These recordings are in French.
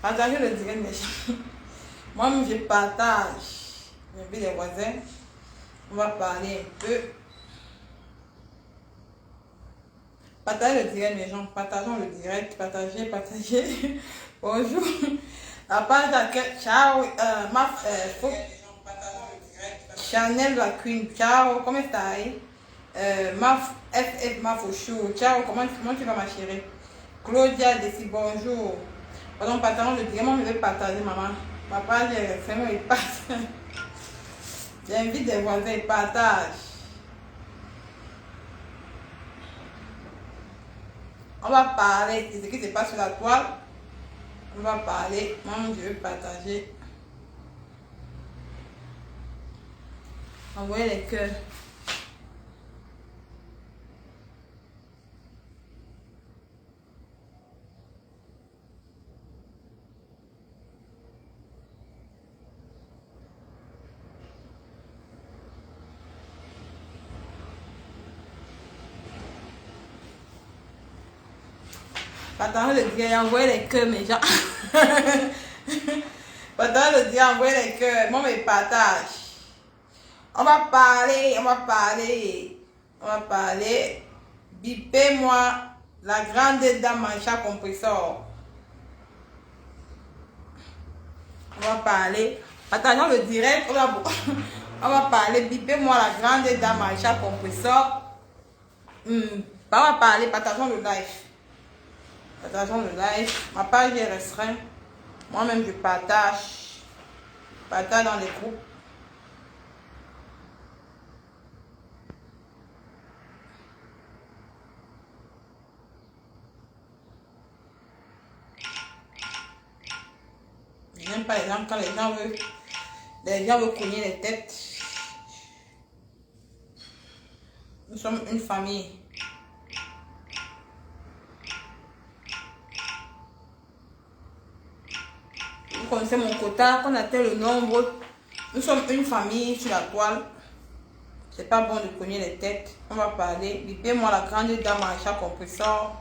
Partagez le direct, mes chers. Moi-même, je partage. J'invite les voisins. On va parler un peu. Partagez le direct, mes gens. Partageons le direct. Partagez, partagez. Bonjour. La page d'accueil. Ciao. Chanel la Queen. Ciao. Comment stai? FF Mafoshu. Ciao. Comment tu vas, ma chérie? Claudia Desi. Bonjour. Pardon, partageons le direct. Moi, je vais partager, maman. Ma page est vraiment il passe. J'invite les voisins, ils partagent. On va parler de ce qui se passe sur la toile. On va parler. Moi, je vais partager. Envoyez les cœurs. Partagez le direct, envoyez les cœurs, mes gens. Partagez le direct, envoyez les cœurs. Moi, je partage. On va parler, on va parler. On va parler. Bipez-moi la grande dame en chat compresseur. On va parler. Partageons le direct. On va parler. Bipez-moi la grande dame en chat compresseur. On va parler. Partageons le live. Partageons le live. Ma page est restreinte. Moi-même, je partage. Partage dans les groupes. Je n'aime pas les gens quand les gens veulent cogner les têtes. Nous sommes une famille. Vous connaissez mon quota, qu'on atteint le nombre. Nous sommes une famille sur la toile. C'est pas bon de cogner les têtes. On va parler. Bipez-moi la grande dame en chat compresseur.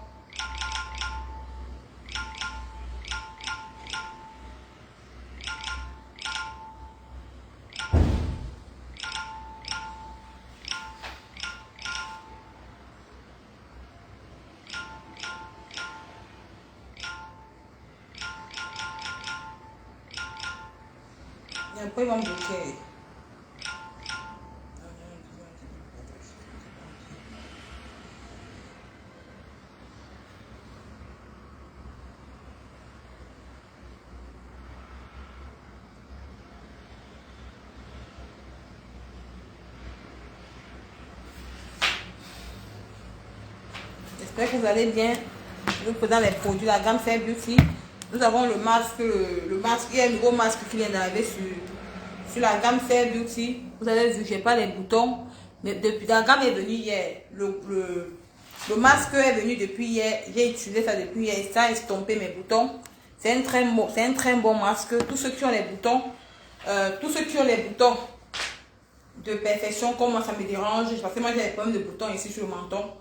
Et après, ils vont bloquer. J'espère que vous allez bien. Je vous présente les produits, la gamme Fair Beauty. Nous avons le masque, il y a un nouveau masque qui vient d'arriver sur la gamme Fair Beauty. Vous avez vu, je n'ai pas les boutons. Mais depuis, la gamme est venue hier. Le masque est venu depuis hier. J'ai utilisé ça depuis hier. Ça a estompé mes boutons. C'est un très bon masque. Tous ceux qui ont les boutons, de perfection, comme moi ça me dérange, parce que moi j'ai des problèmes de boutons ici sur le menton.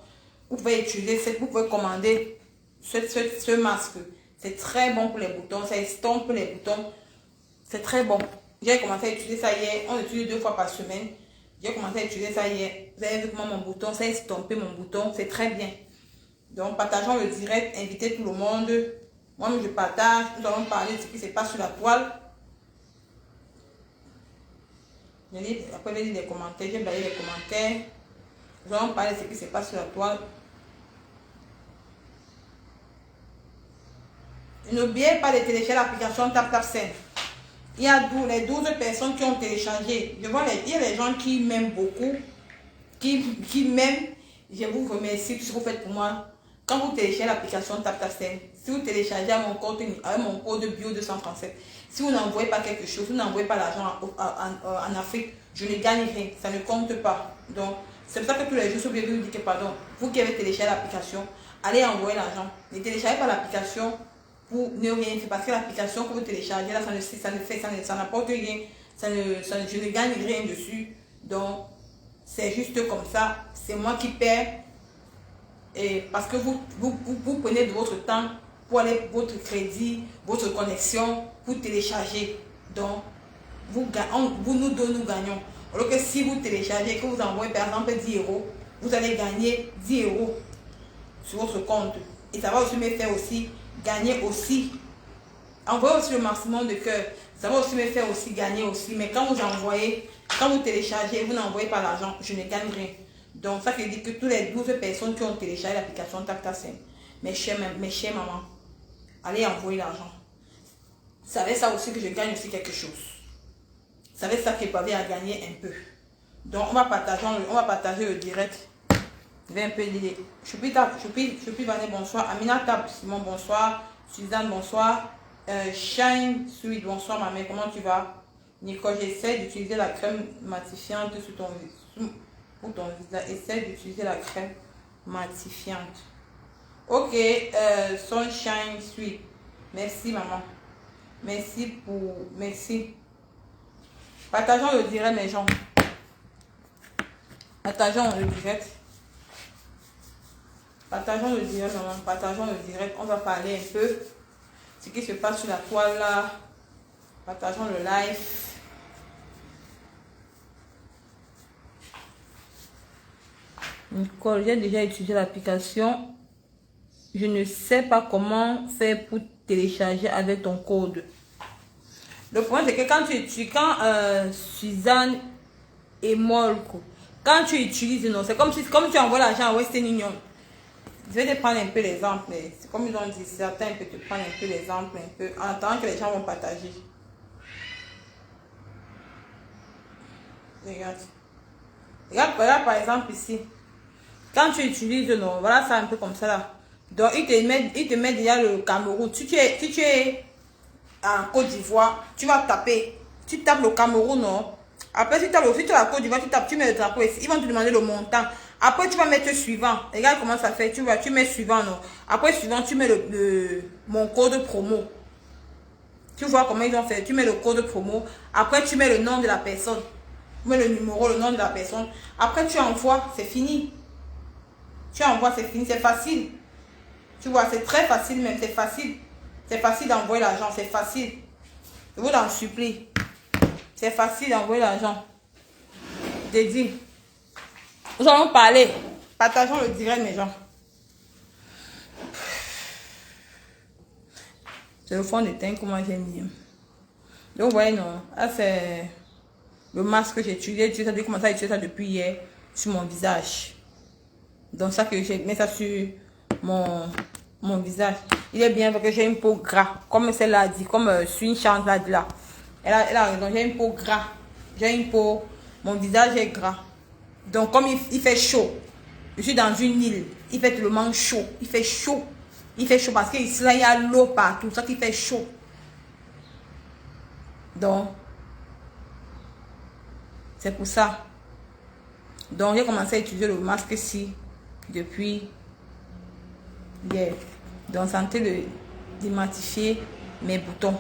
Vous pouvez utiliser, vous pouvez commander ce masque. C'est très bon pour les boutons, ça estompe les boutons. C'est très bon. J'ai commencé à utiliser ça hier. On utilise 2 fois par semaine. J'ai commencé à utiliser ça hier. Vous avez vu comment mon bouton, ça a estompé mon bouton. C'est très bien. Donc, partageons le direct. Invitez tout le monde. Moi-même, je partage. Nous allons parler de ce qui se passe sur la toile. Après, j'ai dit les commentaires. J'ai balayé les commentaires. Nous allons parler de ce qui se passe sur la toile. N'oubliez pas de télécharger l'application TapTapSend. Il y a les 12 personnes qui ont téléchargé. Je vois il y a les gens qui m'aiment beaucoup. Qui m'aiment. Je vous remercie tout ce que vous faites pour moi. Quand vous téléchargez l'application TapTapSend, si vous téléchargez avec mon code bio 237, si vous n'envoyez pas quelque chose, vous n'envoyez pas l'argent en Afrique, je ne gagne rien. Ça ne compte pas. Donc, c'est pour ça que tous les jours, je vais vous dire que pardon, vous qui avez téléchargé l'application, allez envoyer l'argent. Ne téléchargez pas l'application pour ne rien faire, parce que l'application que vous téléchargez là, ça n'apporte rien, je ne gagne rien dessus. Donc c'est juste comme ça, c'est moi qui perds. Et parce que vous prenez de votre temps pour aller votre crédit, votre connexion, pour télécharger. Donc, nous gagnons. Alors que si vous téléchargez, que vous envoyez par exemple 10 euros, vous allez gagner 10 euros sur votre compte. Et ça va aussi me faire aussi gagner aussi. Envoyez aussi le maximum de cœur. Ça va aussi me faire aussi gagner aussi. Mais quand vous envoyez, quand vous téléchargez, vous n'envoyez pas l'argent, je ne gagne rien. Donc ça veut dire que toutes les 12 personnes qui ont téléchargé l'application TapTapSend, mes chers mamans, allez envoyer l'argent. C'est avec ça aussi que je gagne aussi quelque chose. C'est avec ça que vous avez à gagner un peu. Donc on va partager le direct. Je vais un peu lire. Choupi Vané, bonsoir. Amina Tap, Simon, bonsoir. Suzanne, bonsoir. Shine Sweet, bonsoir ma mère, comment tu vas? Nicole, j'essaie d'utiliser la crème matifiante sur ton visage. Essaie d'utiliser la crème matifiante. Ok, Sunshine Sweet. Merci maman. Merci. Partageons le direct mes gens. Partageons le direct. Partageons le direct maman. Partageons le direct. On va parler un peu ce qui se passe sur la toile là. Partageons le live. Nicole, j'ai déjà utilisé l'application. Je ne sais pas comment faire pour télécharger avec ton code. Le problème c'est que quand Suzanne et Molko, quand tu utilises, non, c'est comme tu envoies l'argent à Western Union. Je vais te prendre un peu l'exemple. C'est comme ils ont dit, certains peuvent te prendre un peu l'exemple, un peu, en attendant que les gens vont partager. Regarde par exemple ici. Quand tu utilises, non, voilà ça un peu comme ça là. Donc ils te mettent déjà le Cameroun. Si tu es en Côte d'Ivoire, tu vas taper. Tu tapes le Cameroun, non. Après, si tu as la Côte d'Ivoire, tu mets le drapeau ici. Ils vont te demander le montant. Après, tu vas mettre suivant. Regarde comment ça fait. Tu mets suivant, non. Après, suivant, tu mets mon code promo. Tu vois comment ils ont fait. Tu mets le code promo. Après, tu mets le nom de la personne. Tu mets le numéro, le nom de la personne. Après, tu envoies. C'est fini. Tu envoies, c'est fini. C'est facile. Tu vois, c'est très facile même. C'est facile. C'est facile d'envoyer l'argent. C'est facile. Je vous en supplie. C'est facile d'envoyer l'argent. J'ai dit. Nous allons parler. Partageons le direct, mes gens. C'est le fond de teint que moi j'aime bien. Donc, vous voyez, non. Là, c'est le masque que j'ai utilisé. J'ai commencé à utiliser ça depuis hier sur mon visage. Donc, ça que j'ai mis ça sur mon visage. Il est bien parce que j'ai une peau gras. Comme celle-là a dit. Comme sur une chance là. Elle a raison. J'ai une peau gras. J'ai une peau. Mon visage est gras. Donc, comme il fait chaud. Je suis dans une île. Il fait tellement chaud. Il fait chaud. Il fait chaud parce qu'ici, là, il y a l'eau partout. Ça qui fait chaud. Donc, c'est pour ça. Donc, j'ai commencé à utiliser le masque-ci depuis hier. Donc, santé de dématifier mes boutons.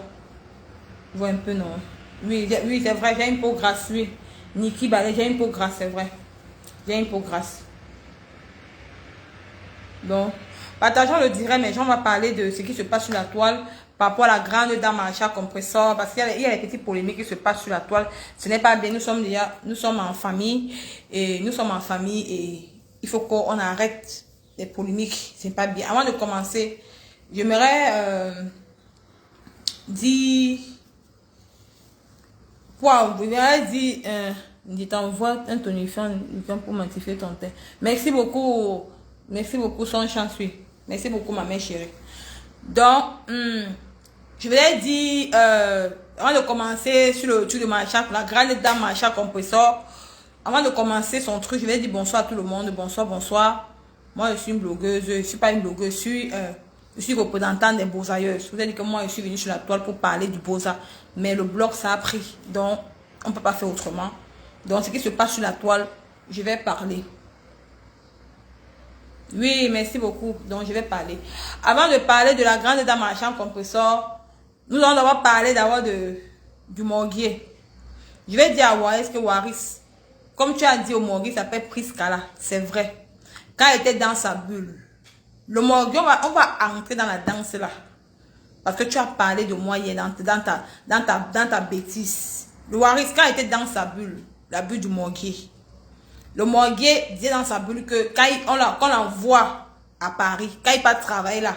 Vous voyez un peu, non? Oui, c'est vrai, j'ai une peau grasse. Oui. Niki Ballet, j'ai une peau grasse, c'est vrai. J'ai une peau grasse. Donc, partageons le direct, mais on va parler de ce qui se passe sur la toile par rapport à la grande dame achat compresseur. Parce qu'il y a les petites polémiques qui se passent sur la toile. Ce n'est pas bien. Nous sommes en famille. Et il faut qu'on arrête les polémiques. C'est pas bien. Avant de commencer, j'aimerais dire. Wow, vous m'avez dit. Je t'envoie un tonifiant pour matifier ton teint. Merci beaucoup. Merci beaucoup, son chanceux. Merci beaucoup, ma mère chérie. Donc, je voulais dire, avant de commencer sur le truc de Macha, la grande dame Macha compresseur, avant de commencer son truc, je vais dire bonsoir à tout le monde. Bonsoir, bonsoir. Moi, je suis une blogueuse. Je ne suis pas une blogueuse. Je suis représentante des beaux-ailleurs. Vous avez dit que moi, je suis venue sur la toile pour parler du beaux-art. Mais le blog, ça a pris. Donc, on ne peut pas faire autrement. Donc, ce qui se passe sur la toile, je vais parler. Oui, merci beaucoup. Donc, je vais parler. Avant de parler de la grande dame à chambre compresseur, nous allons d'abord parler du morguier. Je vais dire à Waris que comme tu as dit au morguier, il s'appelle Priscala. C'est vrai. Quand elle était dans sa bulle, Le morgue, on va entrer dans la danse là. Parce que tu as parlé de moi hier dans ta bêtise. Le Warisca était dans sa bulle, la bulle du morguier. Le morguier disait dans sa bulle que quand on l'envoie à Paris, quand il part travailler là,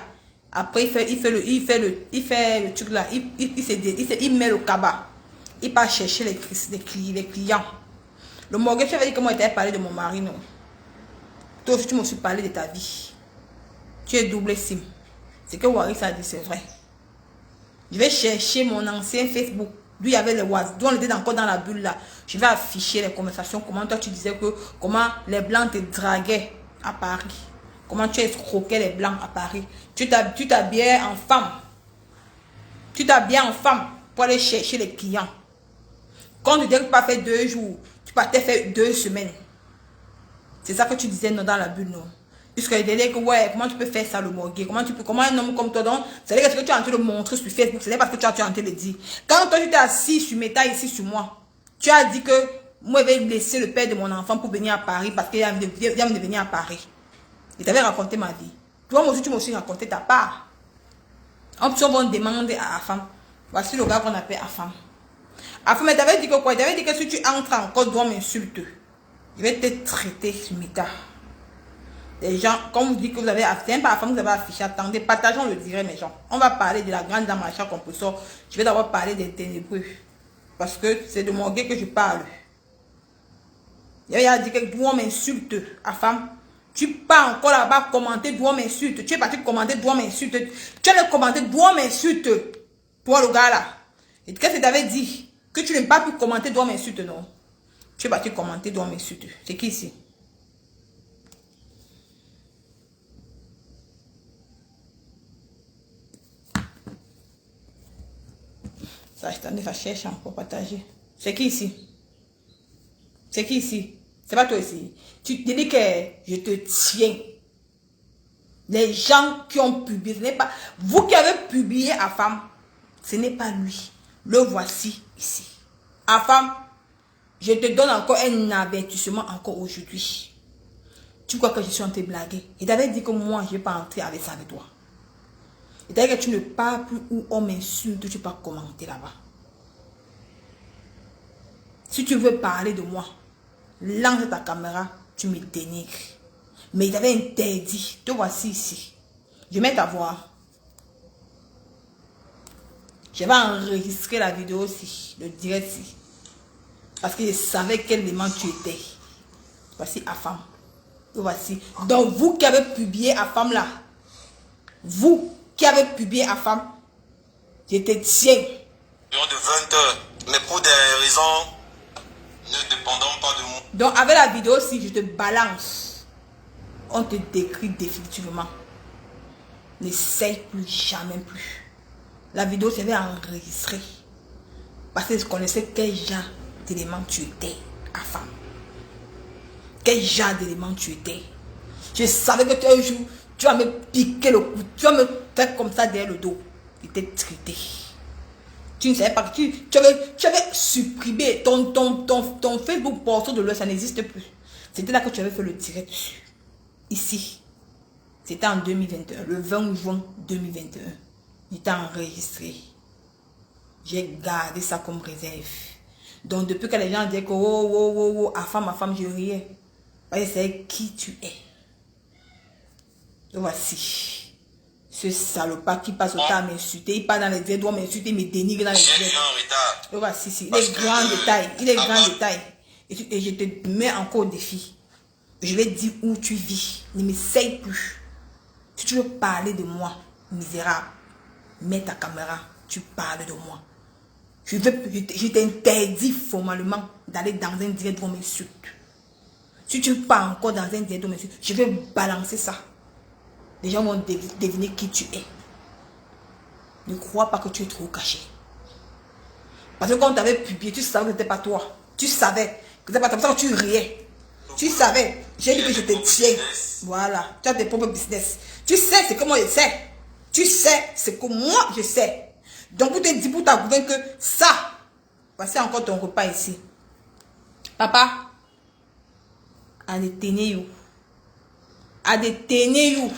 après il fait le truc là, il met le cabas. Il part chercher les clients. Le morguier, tu avais dit que moi je t'avais parlé de mon mari, non? Toi aussi tu m'as aussi parlé de ta vie. Tu es double sim. C'est que Waris a dit, c'est vrai. Je vais chercher mon ancien Facebook. D'où il y avait les WhatsApp. D'où on était encore dans la bulle là. Je vais afficher les conversations. Comment toi tu disais que. Comment les blancs te draguaient à Paris. Comment tu escroquais les blancs à Paris. Tu t'habillais en femme. Tu t'habillais en femme pour aller chercher les clients. Quand tu disais que tu pas fait 2 jours. Tu partais faire 2 semaines. C'est ça que tu disais non, dans la bulle, non. Puisque il disait que ouais, comment tu peux faire ça le morguier? Comment un homme comme toi, donc, c'est ce que tu es en train de montrer sur Facebook, c'est parce que tu es en train de le dire. Quand toi tu t'es assis sur mes tailles ici sur moi, tu as dit que moi je vais laisser le père de mon enfant pour venir à Paris parce qu'il vient de venir à Paris. Il t'avait raconté ma vie. Toi aussi tu m'as aussi raconté ta part. Option vont demander à Afam. Voici le gars qu'on appelle Afam. Afam, mais t'avais dit que quoi? Il t'avait dit que si tu entres encore, dois m'insulter. Je vais te traiter sur mes tas. Les gens, comme vous dites que vous avez affiché, pas la femme, vous avez affiché, attendez, partageons le direct, mes gens. On va parler de la grande dame achat compresseur. Je vais d'abord parler des ténébreux. Parce que c'est de mon gars que je parle. Il y a dit que toi m'insulte, à femme. Tu pars encore là-bas commenter, toi m'insulte. Tu es parti commenter, toi m'insulte. Tu allais commenter, toi m'insulte. Toi, le gars là. Et qu'est-ce que tu avais dit? Que tu n'aimes pas plus commenter, toi m'insulte, non? Tu es parti commenter, toi m'insulte. C'est qui ici? Ça, ça cherche pour partager. C'est qui ici? C'est qui ici? C'est pas toi ici. Tu te dis que je te tiens. Les gens qui ont publié, ce n'est pas... Vous qui avez publié à femme, ce n'est pas lui. Le voici ici. À femme, je te donne encore un avertissement encore aujourd'hui. Tu crois que je suis en train de blaguer? Il t'avait dit que moi, je ne vais pas entrer avec ça avec toi. Il t'avait dit que tu ne parles plus où on m'insulte, tu ne peux pas commenter là-bas. Si tu veux parler de moi, lance ta caméra, tu me dénigres. Mais il t'avait interdit. Te voici ici. Je mets ta voix. Je vais enregistrer la vidéo aussi, le direct ici. Parce que je savais quel élément tu étais. Voici Afam. Voici. Donc vous qui avez publié Afam là, vous qui avez publié Afam, je te tiens. De 20 heures, mais pour des raisons ne dépendant pas de moi. Donc avec la vidéo, si je te balance, on te décrit définitivement. N'essaye plus, jamais plus. La vidéo, je vais enregistrer. Parce que je connaissais quel genre d'éléments tu étais, Afam. Quel genre d'éléments tu étais. Je savais que un jour, tu vas me piquer le cou. Tu vas me faire comme ça derrière le dos. Tu étais traité. Tu ne savais pas que tu avais supprimé ton Facebook portrait de l'Ouest, ça n'existe plus. C'était là que tu avais fait le direct dessus. Ici. C'était en 2021, le 20 juin 2021. J'étais enregistré. J'ai gardé ça comme réserve. Donc depuis que les gens disaient que à femme, je riais. Voyez, c'est qui tu es. Voici. Ce salopard qui passe au temps à m'insulter. Il passe dans les aides, doit m'insulter, il me dénigre dans les aides. Voici, ici. Il est grand de taille. Il est grand de taille. Et je te mets encore au défi. Je vais dire où tu vis. Ne m'essaye plus. Si tu veux parler de moi, misérable, mets ta caméra. Tu parles de moi. Je t'interdis formellement d'aller dans un direct où on m'insulte. Si tu pars encore dans un direct où on m'insulte, je vais balancer ça. Les gens vont deviner qui tu es. Ne crois pas que tu es trop caché. Parce que quand on t'avait publié, tu savais que ce n'était pas toi. Tu savais que ce n'était pas toi. Parce que tu riais. Tu savais. J'ai dit que je te tiens. Voilà. Tu as tes propres business. Tu sais ce que moi je sais. Tu sais ce que moi je sais. Donc pour te dire, pour t'avouer que ça, voici encore ton repas ici. Papa, allez, tenez-vous. À des ténéyous.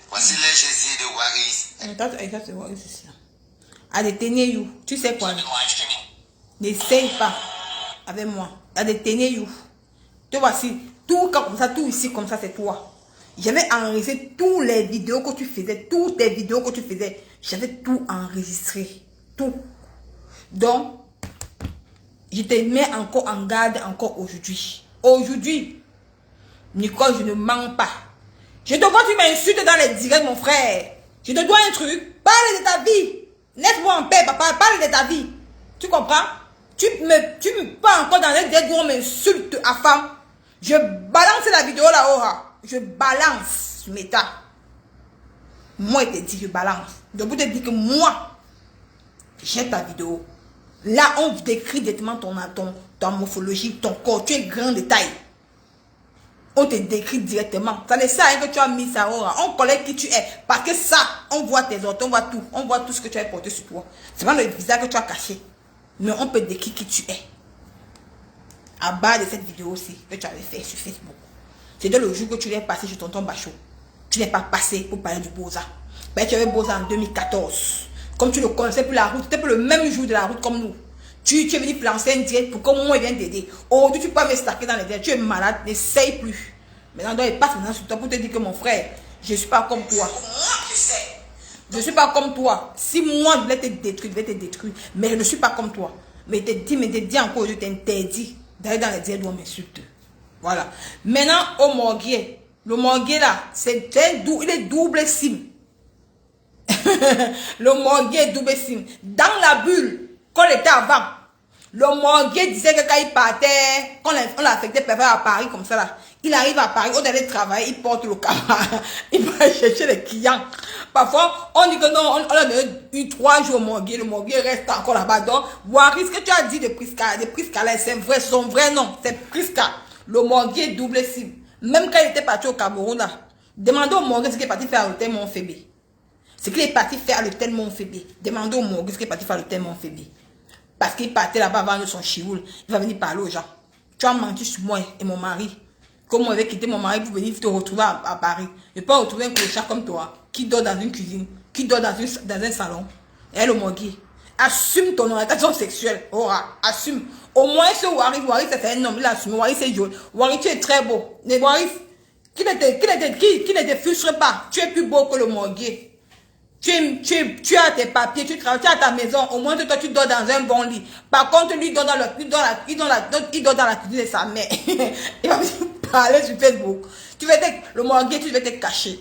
Voici les Jésus de Waris. Attends, c'est Waris ici. À des ténéyous. Tu sais quoi? N'essaye pas avec moi. À des ténéyous. Tu vois, si tout comme ça, tout ici comme ça, c'est toi. J'avais enregistré toutes les vidéos que tu faisais, toutes tes vidéos que tu faisais. J'avais tout enregistré. Tout. Donc, je te mets encore en garde encore aujourd'hui. Aujourd'hui, Nicole, je ne mens pas. Je te vois, tu m'insultes dans les directs, mon frère. Je te dois un truc. Parle de ta vie. Laisse-moi en paix, papa. Parle de ta vie. Tu comprends? Tu me pas encore dans les directs où on m'insulte à femme. Je balance la vidéo là-haut. Je balance, Meta. Moi, je te dis, je balance. Je vous te dis que moi, j'ai ta vidéo. Là, on décrit directement ta morphologie, ton corps. Tu es grand de taille. On te décrit directement. Ça ne sert à rien que tu as mis ça. On connaît qui tu es. Parce que ça, on voit tes orteils, on voit tout. On voit tout ce que tu as porté sur toi. C'est pas le visage que tu as caché. Mais on peut décrire qui tu es. À bas de cette vidéo aussi que tu avais fait sur Facebook. C'était le jour que tu l'as passé sur tonton Bachot. Tu n'es pas passé pour parler du Boza. Ben, tu avais Boza en 2014. Comme tu le connaissais pour la route, c'était pour le même jour de la route comme nous. Tu es venu plancer un direct pour que moi je vienne t'aider. Aujourd'hui, tu peux me stacker dans les directs. Tu es malade, n'essaye plus. Maintenant, il passe maintenant sur toi pour te dire que mon frère, je ne suis pas comme toi. Je ne suis pas comme toi. Si moi je voulais te détruire, je vais te détruire. Mais je ne suis pas comme toi. Mais je te dis encore, je t'interdis d'aller dans les directs où on m'insulte. Voilà. Maintenant, au morguier. Le morguier là, il est double sim. Le morguier est double sim. Dans la bulle, quand il était avant, le morguier disait que quand il partait, quand on l'a affecté à Paris comme ça là, il arrive à Paris, on allait travailler, il porte le camarade, il va chercher les clients. Parfois, on dit que non, on a eu 3 jours au morguier, le morguier reste encore là-bas. Donc, voir ce que tu as dit de Prisca là, c'est vrai, son vrai nom, c'est Prisca. Le morguier double sim. Même quand il était parti au Cameroun là, demandez au morguier ce qu'il est parti faire à l'hôtel Montphébé. Ce qu'il est parti faire à l'hôtel Montphébé. Demandez au morguier ce qu'il est parti faire à l'hôtel Montphébé. Parce qu'il partait là-bas vendre son chioul. Il va venir parler aux gens. Tu as menti sur moi et mon mari. Comme moi, j'avais quitté mon mari pour venir te retrouver à Paris. Je ne peux pas retrouver un clochard comme toi, qui dort dans une cuisine, qui dort dans un salon. Et le morguier. Assume ton orientation sexuelle. Assume. Au moins, ce Wari, c'est un homme. Il assume. Wari, c'est joli. Wari, tu es très beau. Mais Wari, qui ne te frustre pas. Tu es plus beau que le morguier. Tu as tes papiers, tu travailles, tu as ta maison. Au moins, toi, tu dors dans un bon lit. Par contre, lui, il dort dans la cuisine de sa mère. Il va me parler sur Facebook. Le morguier, tu devais te cacher.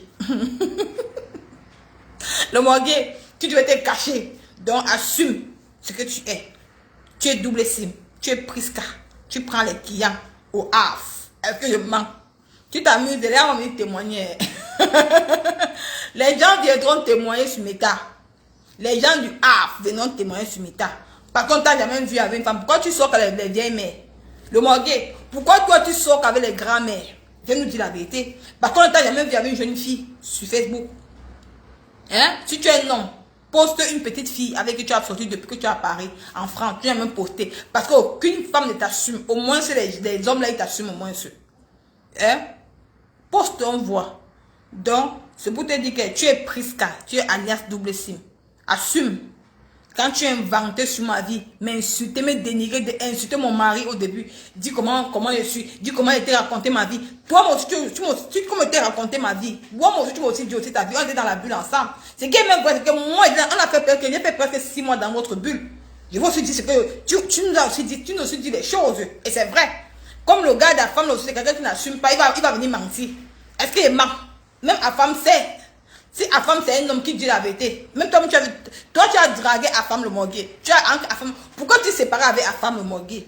Le morguier, tu devais te cacher. Donc, assume ce que tu es. Tu es double sim. Tu es Prisca. Tu prends les clients au Havre. Est-ce que je mens? Tu t'amuses, là, on va témoigner. Les gens viendront témoigner sur Meta. Les gens du Havre viendront témoigner sur Meta. Par contre, tu n'as jamais vu avec une femme. Pourquoi tu sors avec les vieilles mères? Le morguier, pourquoi toi tu sors avec les grands-mères? Viens nous dire la vérité. Par contre, tu n'as jamais vu avec une jeune fille sur Facebook. Hein? Si tu es un homme, poste une petite fille avec qui tu as sorti depuis que tu as Paris en France. Tu n'as même posté. Parce qu'aucune femme ne t'assume. Au moins, c'est les hommes là, ils t'assument au moins ceux. Hein? Poste, on voit. Donc, c'est pour te dire que tu es Prisca, tu es alias double sim. Assume. Quand tu es inventé sur ma vie, m'insulter, me dénigrer, insulter mon mari au début, dis comment je suis, dis comment je t'ai raconté ma vie. Toi, moi aussi, tu m'as raconté ma vie. Moi aussi, tu m'as aussi dit aussi ta vie. On était dans la bulle ensemble. C'est que même c'est que moi, on a fait presque 6 mois dans votre bulle. Je vous aussi dit ce que tu nous as aussi dit, tu nous as aussi dit des choses. Et c'est vrai. Comme le gars de la femme, c'est quelqu'un qui n'assume pas, il va venir mentir. Est-ce qu'il est ment? Même la femme sait. Si la femme c'est un homme qui dit la vérité, même toi tu as dragué la femme le morguier. Pourquoi tu t'es séparé avec la femme le morguier?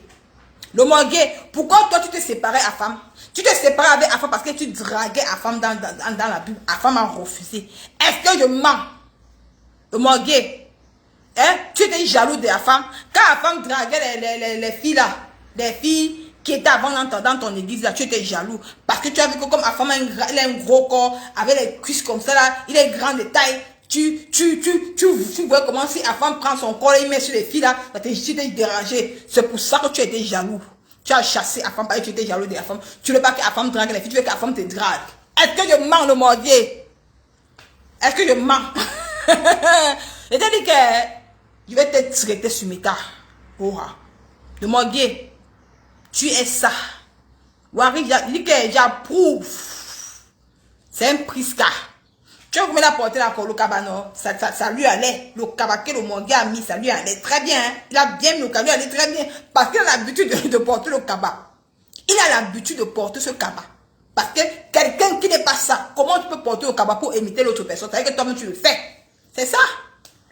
Le morguier, pourquoi toi tu t'es séparé à femme? Tu t'es séparé avec la femme parce que tu draguais la femme dans la Bible. La femme a refusé. Est-ce que je mens? Le morguier, hein? Tu étais jaloux de la femme. Quand la femme draguait les filles là, les filles qui était avant dans ton église là, tu étais jaloux. Parce que tu as vu que comme la femme a un gros corps, avec les cuisses comme ça là, il est grand de taille. Tu vois comment si la femme prend son corps et il met sur les filles là, tu t'es dérangé. C'est pour ça que tu étais jaloux. Tu as chassé la femme parce que tu étais jaloux de la femme. Tu ne veux pas que la femme drague les filles, tu veux que la femme te drague. Est-ce que je mens, le mordier? Est-ce que je mens? Je t'ai dit que je vais te traiter sur mes tas. Oh, le mordier, tu es ça. Wari, il dit que j'approuve. C'est un prisca. Tu vois comment il a porté la le cabano? Ça lui allait. Le cabas que le mordier a mis, ça lui allait très bien. Hein? Il a bien mis le cabas, il allait très bien. Parce qu'il a l'habitude de porter le cabas. Il a l'habitude de porter ce cabas. Parce que quelqu'un qui n'est pas ça, comment tu peux porter le cabas pour imiter l'autre personne? C'est-à-dire que toi-même tu le fais. C'est ça.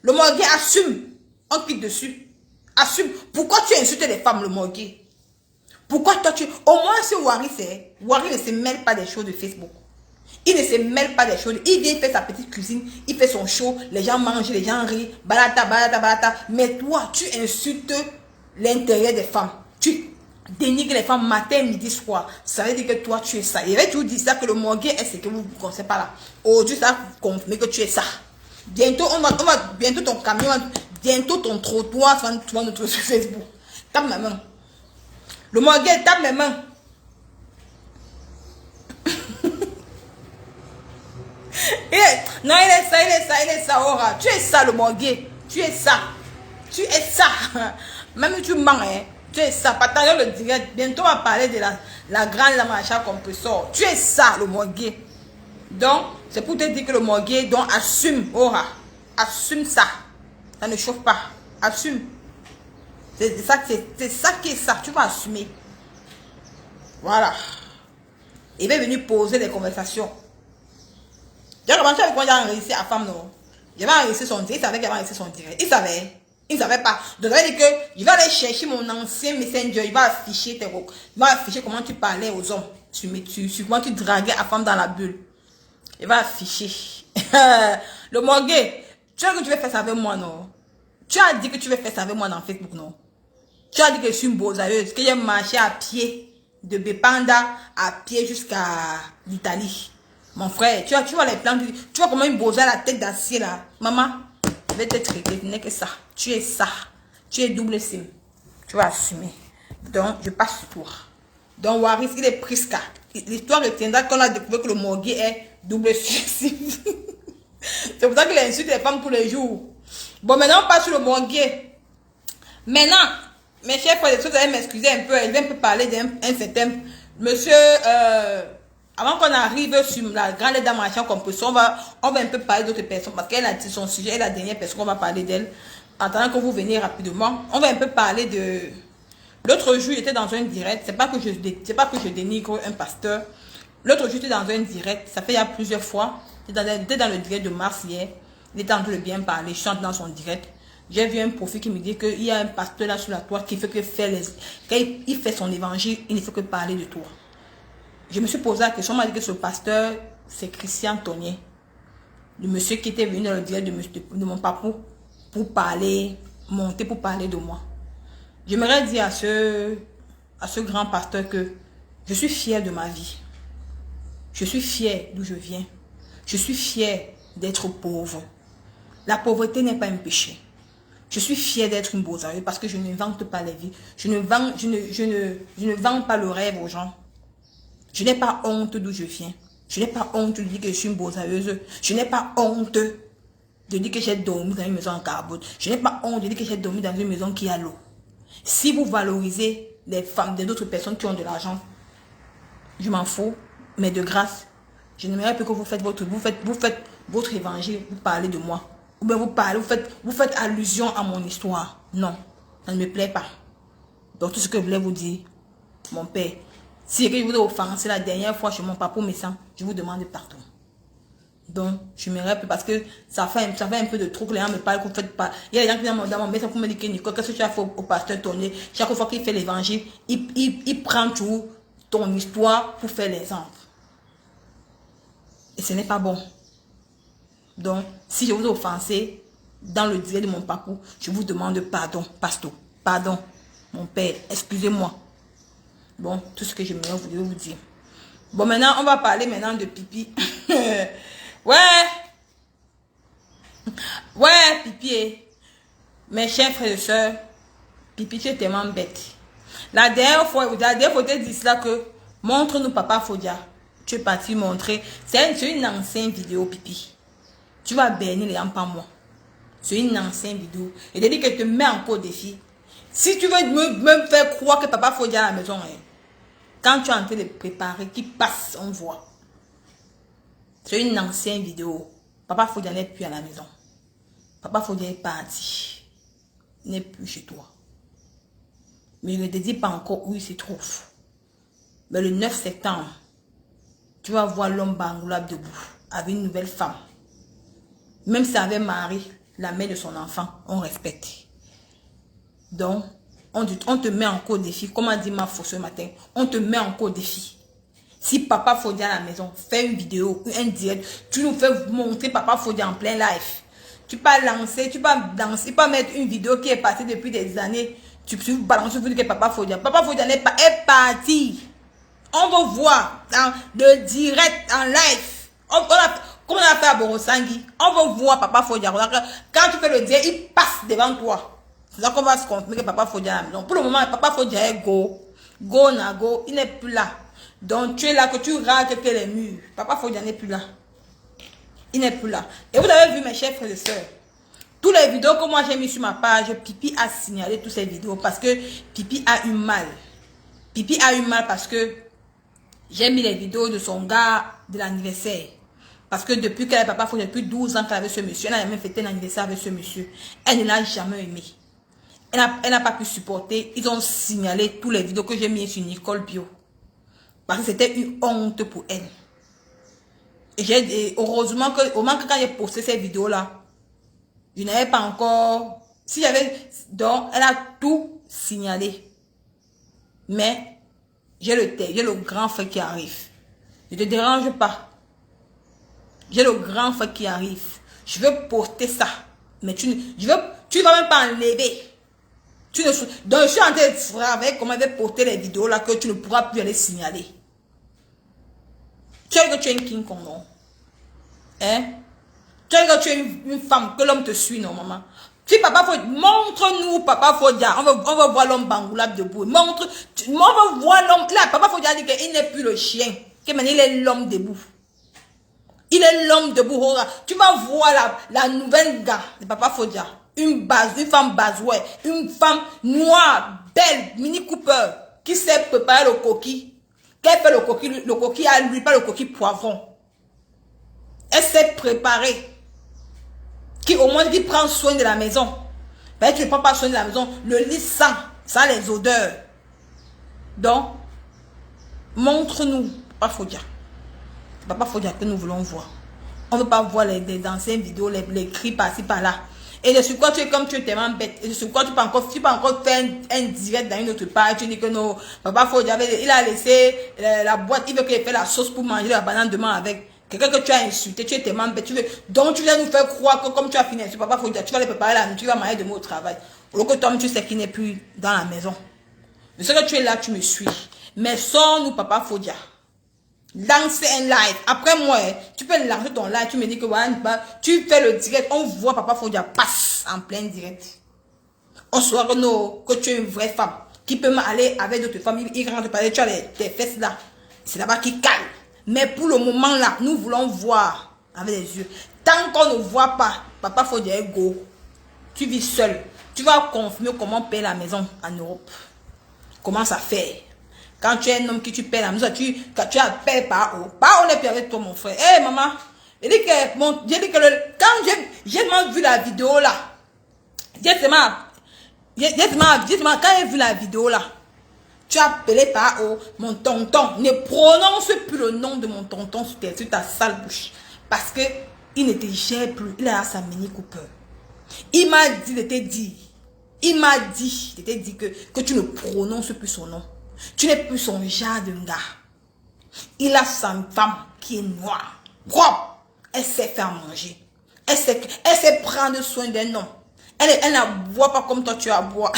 Le mordier assume. On clique dessus. Assume. Pourquoi tu insultes les femmes, le mordier? Pourquoi toi tu... Au moins ce Wari ne se mêle pas des choses de Facebook. Il ne se mêle pas des choses. Il vient faire sa petite cuisine. Il fait son show. Les gens mangent, les gens rient. Balata, balata, balata. Mais toi, tu insultes l'intérieur des femmes. Tu dénigres les femmes matin, midi, soir. Ça veut dire que toi, tu es ça. Et tu dis ça que le morguet est ce que vous ne connaissez pas là. Aujourd'hui, ça confirme que tu es ça. Bientôt, bientôt ton camion, bientôt ton trottoir, tu vas nous trouver sur Facebook. Tape ma main. Le morguet, tape mes mains. Non, il est ça, Aura. Tu es ça, le morguet. Tu es ça. Tu es ça. Même si tu mens, hein. Tu es ça. Partagez le direct. Bientôt, on va parler de la grande lame à chaque compresseur. Tu es ça, le morguet. Donc, c'est pour te dire que le morguet, donc, assume, Aura. Assume ça. Ça ne chauffe pas. Assume. C'est ça qui est ça. Tu vas assumer. Voilà. Il va venir poser des conversations. J'ai commencé avec moi, j'ai enregistré à femme, non. J'avais enregistré son direct, il savait qu'il avait enregistré son direct. Il ne savait pas. Donc, ça veut dire que je vais aller chercher mon ancien messenger, il va afficher comment tu parlais aux hommes. Sur comment tu draguais à femme dans la bulle. Il va afficher. Le morguet, tu as dit que tu veux faire ça avec moi, non? Tu as dit que tu veux faire ça avec moi dans Facebook, non? Tu as dit que je suis une bosailleuse, que j'ai marché à pied de Bepanda à pied jusqu'à l'Italie. Mon frère, tu vois les plans, tu vois comment il bosa la tête d'acier là. Maman, je vais te traiter, tu n'es que ça. Tu es ça. Tu es double sim. Tu vas assumer. Donc, je passe sur toi. Donc, Waris, il est prisca. L'histoire retiendra qu'on a découvert que le morguet est double sim. C'est pour ça qu'il insulte les femmes tous les jours. Bon, maintenant, on passe sur le morguet. Maintenant, mes chers frères, vous allez m'excuser un peu. Je vais un peu parler d'un certain monsieur... Avant qu'on arrive sur la grande dame machin compresseur, on va un peu parler d'autres personnes parce qu'elle a dit son sujet, la dernière personne qu'on va parler d'elle. En attendant que vous veniez rapidement, on va un peu parler de... L'autre jour, j'étais dans un direct. C'est pas que je dénigre un pasteur. L'autre jour, j'étais dans un direct. Ça fait il y a plusieurs fois. J'étais dans le direct de mars hier. Il était en train de bien parler. Je chante dans son direct. J'ai vu un profil qui me dit qu'il y a un pasteur là sur la toile qui fait que quand il fait son évangile, il ne fait que parler de toi. Je me suis posé la question, on m'a dit que ce pasteur, c'est Christian Tonnier. Le monsieur qui était venu dans le direct de mon papa pour parler, monter pour parler de moi. J'aimerais dire à ce grand pasteur que je suis fier de ma vie. Je suis fier d'où je viens. Je suis fier d'être pauvre. La pauvreté n'est pas un péché. Je suis fier d'être une bosailleuse parce que je ne vante pas les vies. Je ne vends pas le rêve aux gens. Je n'ai pas honte d'où je viens. Je n'ai pas honte de dire que je suis une bosailleuse. Je n'ai pas honte de dire que j'ai dormi dans une maison en carbone. Je n'ai pas honte de dire que j'ai dormi dans une maison qui a l'eau. Si vous valorisez les femmes d'autres personnes qui ont de l'argent, je m'en fous, mais de grâce, je n'aimerais plus que vous faites votre évangile, vous parlez de moi. Ou bien vous faites allusion à mon histoire. Non, ça ne me plaît pas. Donc tout ce que je voulais vous dire, mon père, si je vous ai offensé la dernière fois chez mon papa méchant, je vous demande pardon. Donc, je me rappelle parce que ça fait un peu de trop que les gens me parlent, que vous faites pas. Il y a des gens qui viennent dans mon maison pour me dire que Nicole, qu'est-ce que tu as fait au pasteur Tonnier? Chaque fois qu'il fait l'évangile, il prend tout ton histoire pour faire l'exemple. Et ce n'est pas bon. Donc, si je vous ai offensé dans le direct de mon papa, je vous demande pardon, pasteur. Pardon, mon père, excusez-moi. Bon, tout ce que je voulais vous dire. Bon, maintenant, on va parler maintenant de pipi. Ouais, pipi. Mes chers frères et sœurs, pipi, tu es tellement bête. La dernière fois, je t'ai dit cela que montre-nous Papa Fodia. Tu es parti montrer. C'est une ancienne vidéo, pipi. Tu vas bénir les gens, pas moi. C'est une ancienne vidéo. Et je te dis que je te mets encore au défi. Si tu veux me faire croire que Papa Fodia à la maison, hein, quand tu es en train de préparer, qui passe, on voit. C'est une ancienne vidéo. Papa Fodia n'est plus à la maison. Papa Fodia est parti. Il n'est plus chez toi. Mais je ne te dis pas encore où il se trouve. Mais le 9 septembre, tu vas voir l'homme Bangoulab debout, avec une nouvelle femme. Même si avec Marie, la mère de son enfant, on respecte. Donc, on te met encore au défi. Comme a dit ma faux ce matin, on te met encore au défi. Si Papa Fodia à la maison, fais une vidéo, un direct, tu nous fais montrer Papa Fodia en plein live. Tu peux lancer, tu peux danser, tu peux mettre une vidéo qui est passée depuis des années. Tu peux balancer pour dire que Papa Fodia. Papa Fodia est parti. On va voir dans le direct, en live. Comme on a fait à Borosangui, on va voir Papa Fodia. Quand tu fais le direct, il passe devant toi. C'est là qu'on va se confirmer que Papa Fodia à la maison. Pour le moment, Papa Fodia est go. Go na go, il n'est plus là. Donc tu es là que tu rates que les murs. Papa Fodia n'est plus là. Il n'est plus là. Et vous avez vu mes chers frères et sœurs. Toutes les vidéos que moi j'ai mis sur ma page, Pipi a signalé toutes ces vidéos parce que Pipi a eu mal. Pipi a eu mal parce que j'ai mis les vidéos de son gars de l'anniversaire. Parce que depuis qu'elle est Papa Fodia, depuis 12 ans qu'elle avait ce monsieur, elle n'a jamais fêté un anniversaire avec ce monsieur. Elle ne l'a jamais aimé. Elle n'a pas pu supporter. Ils ont signalé toutes les vidéos que j'ai mis sur Nicole Bio. Parce que c'était une honte pour elle. Et heureusement que, au moins que quand j'ai posté ces vidéos-là, je n'avais pas encore... Si j'avais... Donc, elle a tout signalé. Mais, j'ai le grand frère qui arrive. Ne te dérange pas. J'ai le grand frère qui arrive. Je veux poster ça. Mais tu ne vas même pas enlever. Donc, je suis en train de travailler comment je vais poster les vidéos là que tu ne pourras plus aller signaler. Tu sais que tu es une King Kong, non? Hein? Tu sais que tu es une femme, que l'homme te suit normalement. Si Papa Fodia, montre-nous Papa Fodia. On va voir l'homme Bangoulab debout. On va voir l'homme. Là, Papa Fodia dit qu'il n'est plus le chien. Que maintenant il est l'homme debout. Il est l'homme debout. Tu vas voir la nouvelle gars de Papa Fodia. Une femme basouée. Une femme noire, belle, Mini Cooper. Qui sait préparer le coquille. Qu'elle fait le coquille à lui, pas le coquille poivron. Elle s'est préparée. Qui au moins qui prend soin de la maison. Ben, tu ne prends pas soin de la maison. Le lit sent les odeurs. Donc, montre-nous Papa Fodia. C'est Papa Fodia que nous voulons voir. On ne veut pas voir les anciennes vidéos, les cris par-ci par-là. Et de ce quoi tu es comme tu es tellement bête. Et de ce quoi tu peux encore faire un direct dans une autre page. Tu dis que non, Papa Fodia, il a laissé la boîte, il veut qu'il fasse la sauce pour manger la banane demain avec. Quelqu'un que tu as insulté, tu es tellement bête. Donc tu viens nous faire croire que comme tu as fini sur Papa Fodia, tu vas aller préparer la nuit, tu vas manger de mots au travail. Alors que toi, tu sais qu'il n'est plus dans la maison. Je sais que tu es là, tu me suis. Mais sors-nous Papa Fodia. Lance un live. Après moi, tu peux lancer ton live. Tu me dis que voilà, tu fais le direct. On voit Papa Fodia passe en plein direct. On saura que tu es une vraie femme. Qui peut aller avec d'autres femmes. Il rentre parler, tu as tes fesses là. C'est là-bas qui cale. Mais pour le moment là, nous voulons voir avec les yeux. Tant qu'on ne voit pas, Papa Fodia est go. Tu vis seul. Tu vas confirmer comment payer la maison en Europe. Comment ça fait? Quand tu es un homme qui tu payes la maison, quand tu appelles par haut. Par haut, on n'est plus avec toi, mon frère. Hé, maman. J'ai dit que quand j'ai vu la vidéo là, quand j'ai vu la vidéo là, tu as appelé par haut, mon tonton. Ne prononce plus le nom de mon tonton sur ta sale bouche. Parce que il ne te gère plus. Il a sa Mini Cooper. Il m'a dit de te dire. Il m'a dit de te dire que tu ne prononces plus son nom. Tu n'es plus son genre de gars. Il a sa femme qui est noire. Propre. Elle sait faire manger. Elle sait prendre soin d'un homme. Elle ne boit pas comme toi tu as boire.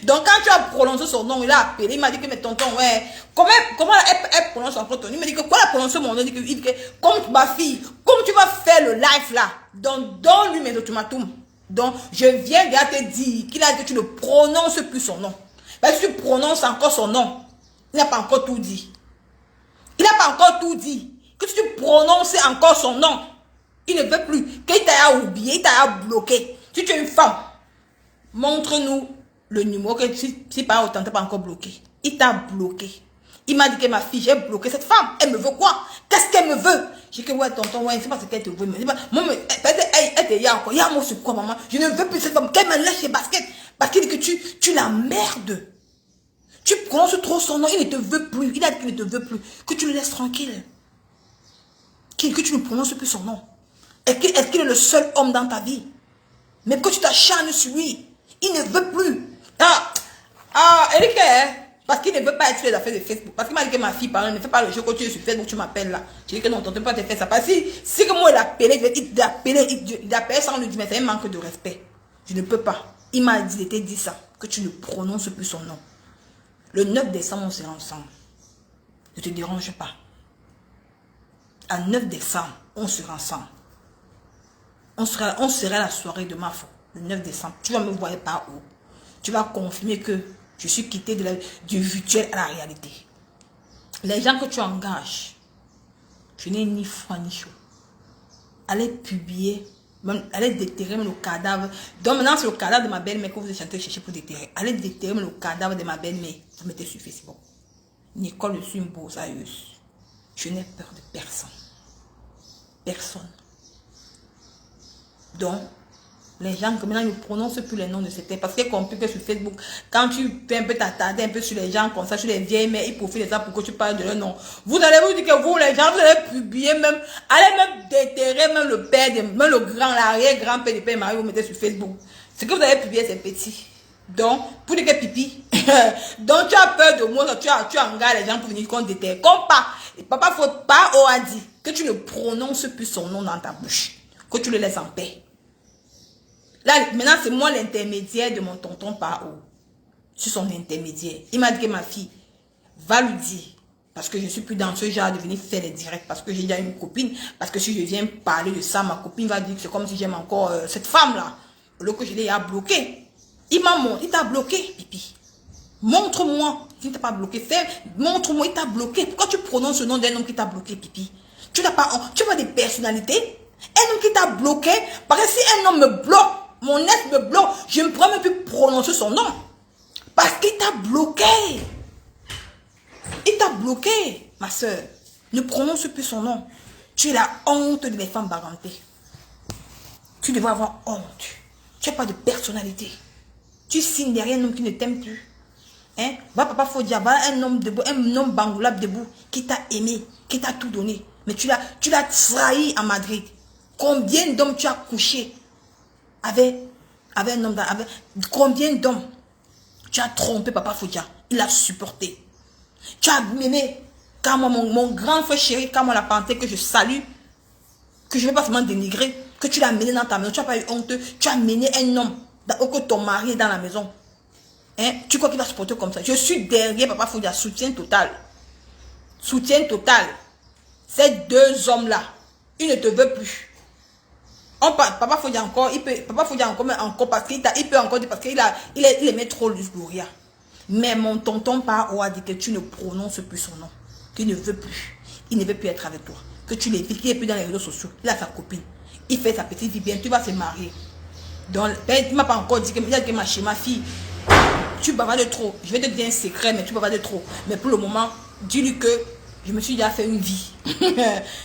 Donc quand tu as prononcé son nom, il a appelé, il m'a dit que mais tonton, ouais, comment elle prononce son nom? Il m'a dit que quoi elle prononce mon nom? Il dit que comme ma fille, comme tu vas faire le live là, donc donne-lui mes ultimatums. Donc je viens de te dire qu'il a dit que tu ne prononces plus son nom. Parce que tu prononces encore son nom. Il n'a pas encore tout dit. Il n'a pas encore tout dit. Que tu prononces encore son nom. Il ne veut plus. Qu'il t'a oublié, il t'a bloqué. Si tu es une femme, montre-nous le numéro que si par autant, tu n'as pas encore bloqué. Il t'a bloqué. Il m'a dit que ma fille, j'ai bloqué cette femme. Elle me veut quoi? Qu'est-ce qu'elle me veut? J'ai dit que ouais, tonton, ouais, c'est pas ce qu'elle te veut. Mais elle te dit encore, il y a un mot sur quoi, maman? Je ne veux plus cette femme. Qu'elle me lâche les baskets. Parce qu'il dit que tu la merdes. Tu prononces trop son nom, il ne te veut plus. Il a dit qu'il ne te veut plus. Que tu le laisses tranquille. Que tu ne prononces plus son nom. Est-ce qu'il est le seul homme dans ta vie? Mais que tu t'acharnes sur lui. Il ne veut plus. Eric, parce qu'il ne veut pas être sur les affaires de Facebook. Parce qu'il m'a dit que ma fille, par exemple, ne fait pas le jeu quand tu es sur Facebook, tu m'appelles là. Je dis que non, tu ne peux pas te faire ça. Parce que si que moi, il appelait sans lui dire, mais c'est un manque de respect. Je ne peux pas. Il m'a dit, il t'a dit ça, que tu ne prononces plus son nom. Le 9 décembre, on sera ensemble. Ne te dérange pas. À 9 décembre, on sera ensemble. On sera la soirée de ma foi. Le 9 décembre. Tu vas me voir par où? Tu vas confirmer que je suis quitté du virtuel à la réalité. Les gens que tu engages, je n'ai ni froid ni chaud. Allez publier, allez déterrer le cadavre. Donc maintenant, c'est le cadavre de ma belle-mère que vous êtes en train de chercher pour déterrer. Allez déterrer le cadavre de ma belle-mère. Vous mettez sur Facebook. Nicole, je suis une boursailleuse. Je n'ai peur de personne. Personne. Donc, les gens, comme maintenant, ne prononcent plus les noms de certains. Parce qu'ils compris que sur Facebook, quand tu fais un peu t'attarder un peu sur les gens comme ça, sur les vieilles mères, ils profitent de ça pour que tu parles de leur nom. Vous allez vous dire que vous, les gens, vous allez publier même, allez même déterrer même le père, même le grand, l'arrière-grand-père du père Marie, vous mettez sur Facebook. Ce que vous avez publié, c'est petit. Donc, pour dire que pipi, donc tu as peur de moi, tu engages les gens pour venir qu'on déterre. Comme pas, papa, faut pas, a dit que tu ne prononces plus son nom dans ta bouche, que tu le laisses en paix. Là, maintenant, c'est moi l'intermédiaire de mon tonton par haut. Je suis son intermédiaire. Il m'a dit que ma fille va lui dire, parce que je ne suis plus dans ce genre de venir faire les directs, parce que j'ai déjà une copine, parce que si je viens parler de ça, ma copine va dire que c'est comme si j'aime encore cette femme-là, alors que je l'ai bloqué. Il t'a bloqué, pipi. Montre-moi, il t'a pas bloqué, montre-moi, il t'a bloqué. Pourquoi tu prononces le nom d'un homme qui t'a bloqué, pipi? Tu vois des personnalités? Un homme qui t'a bloqué, parce que si un homme me bloque, mon ex me bloque, je ne pourrais même plus prononcer son nom. Parce qu'il t'a bloqué. Il t'a bloqué, ma soeur. Ne prononce plus son nom. Tu es la honte de mes femmes barantées. Tu devrais avoir honte. Tu n'as pas de personnalité. Tu signes derrière un homme qui ne t'aime plus. Hein? Va, papa, faut dire, va un homme debout, un homme bangoulable debout, qui t'a aimé, qui t'a tout donné. Mais tu l'as trahi à Madrid. Combien d'hommes tu as couché avec un homme, combien d'hommes tu as trompé papa Foudia? Il a supporté. Tu as aimé, quand moi, mon grand frère chéri, quand moi la parenté que je salue, que je ne vais pas seulement dénigrer, que tu l'as mené dans ta maison, tu n'as pas eu honte, tu as mené un homme, que ton mari est dans la maison. Hein? Tu crois qu'il va se porter comme ça? Je suis derrière papa Foudia, soutien total. Soutien total. Ces deux hommes-là, ils ne te veulent plus. Papa Foudia encore, papa Foudia encore parce qu'il peut encore dire parce qu'il aimait trop Luz Gloria. Mais mon tonton Pao a dit que tu ne prononces plus son nom. Qu'il ne veut plus. Il ne veut plus être avec toi. Que tu l'évites, qu'il n'est plus dans les réseaux sociaux. Il a sa copine. Il fait sa petite vie bien. Tu vas se marier. Donc, il ne m'a pas encore dit que, ma fille, tu bavardes trop. Je vais te dire un secret, mais tu bavardes trop. Mais pour le moment, dis-lui que je me suis déjà fait une vie.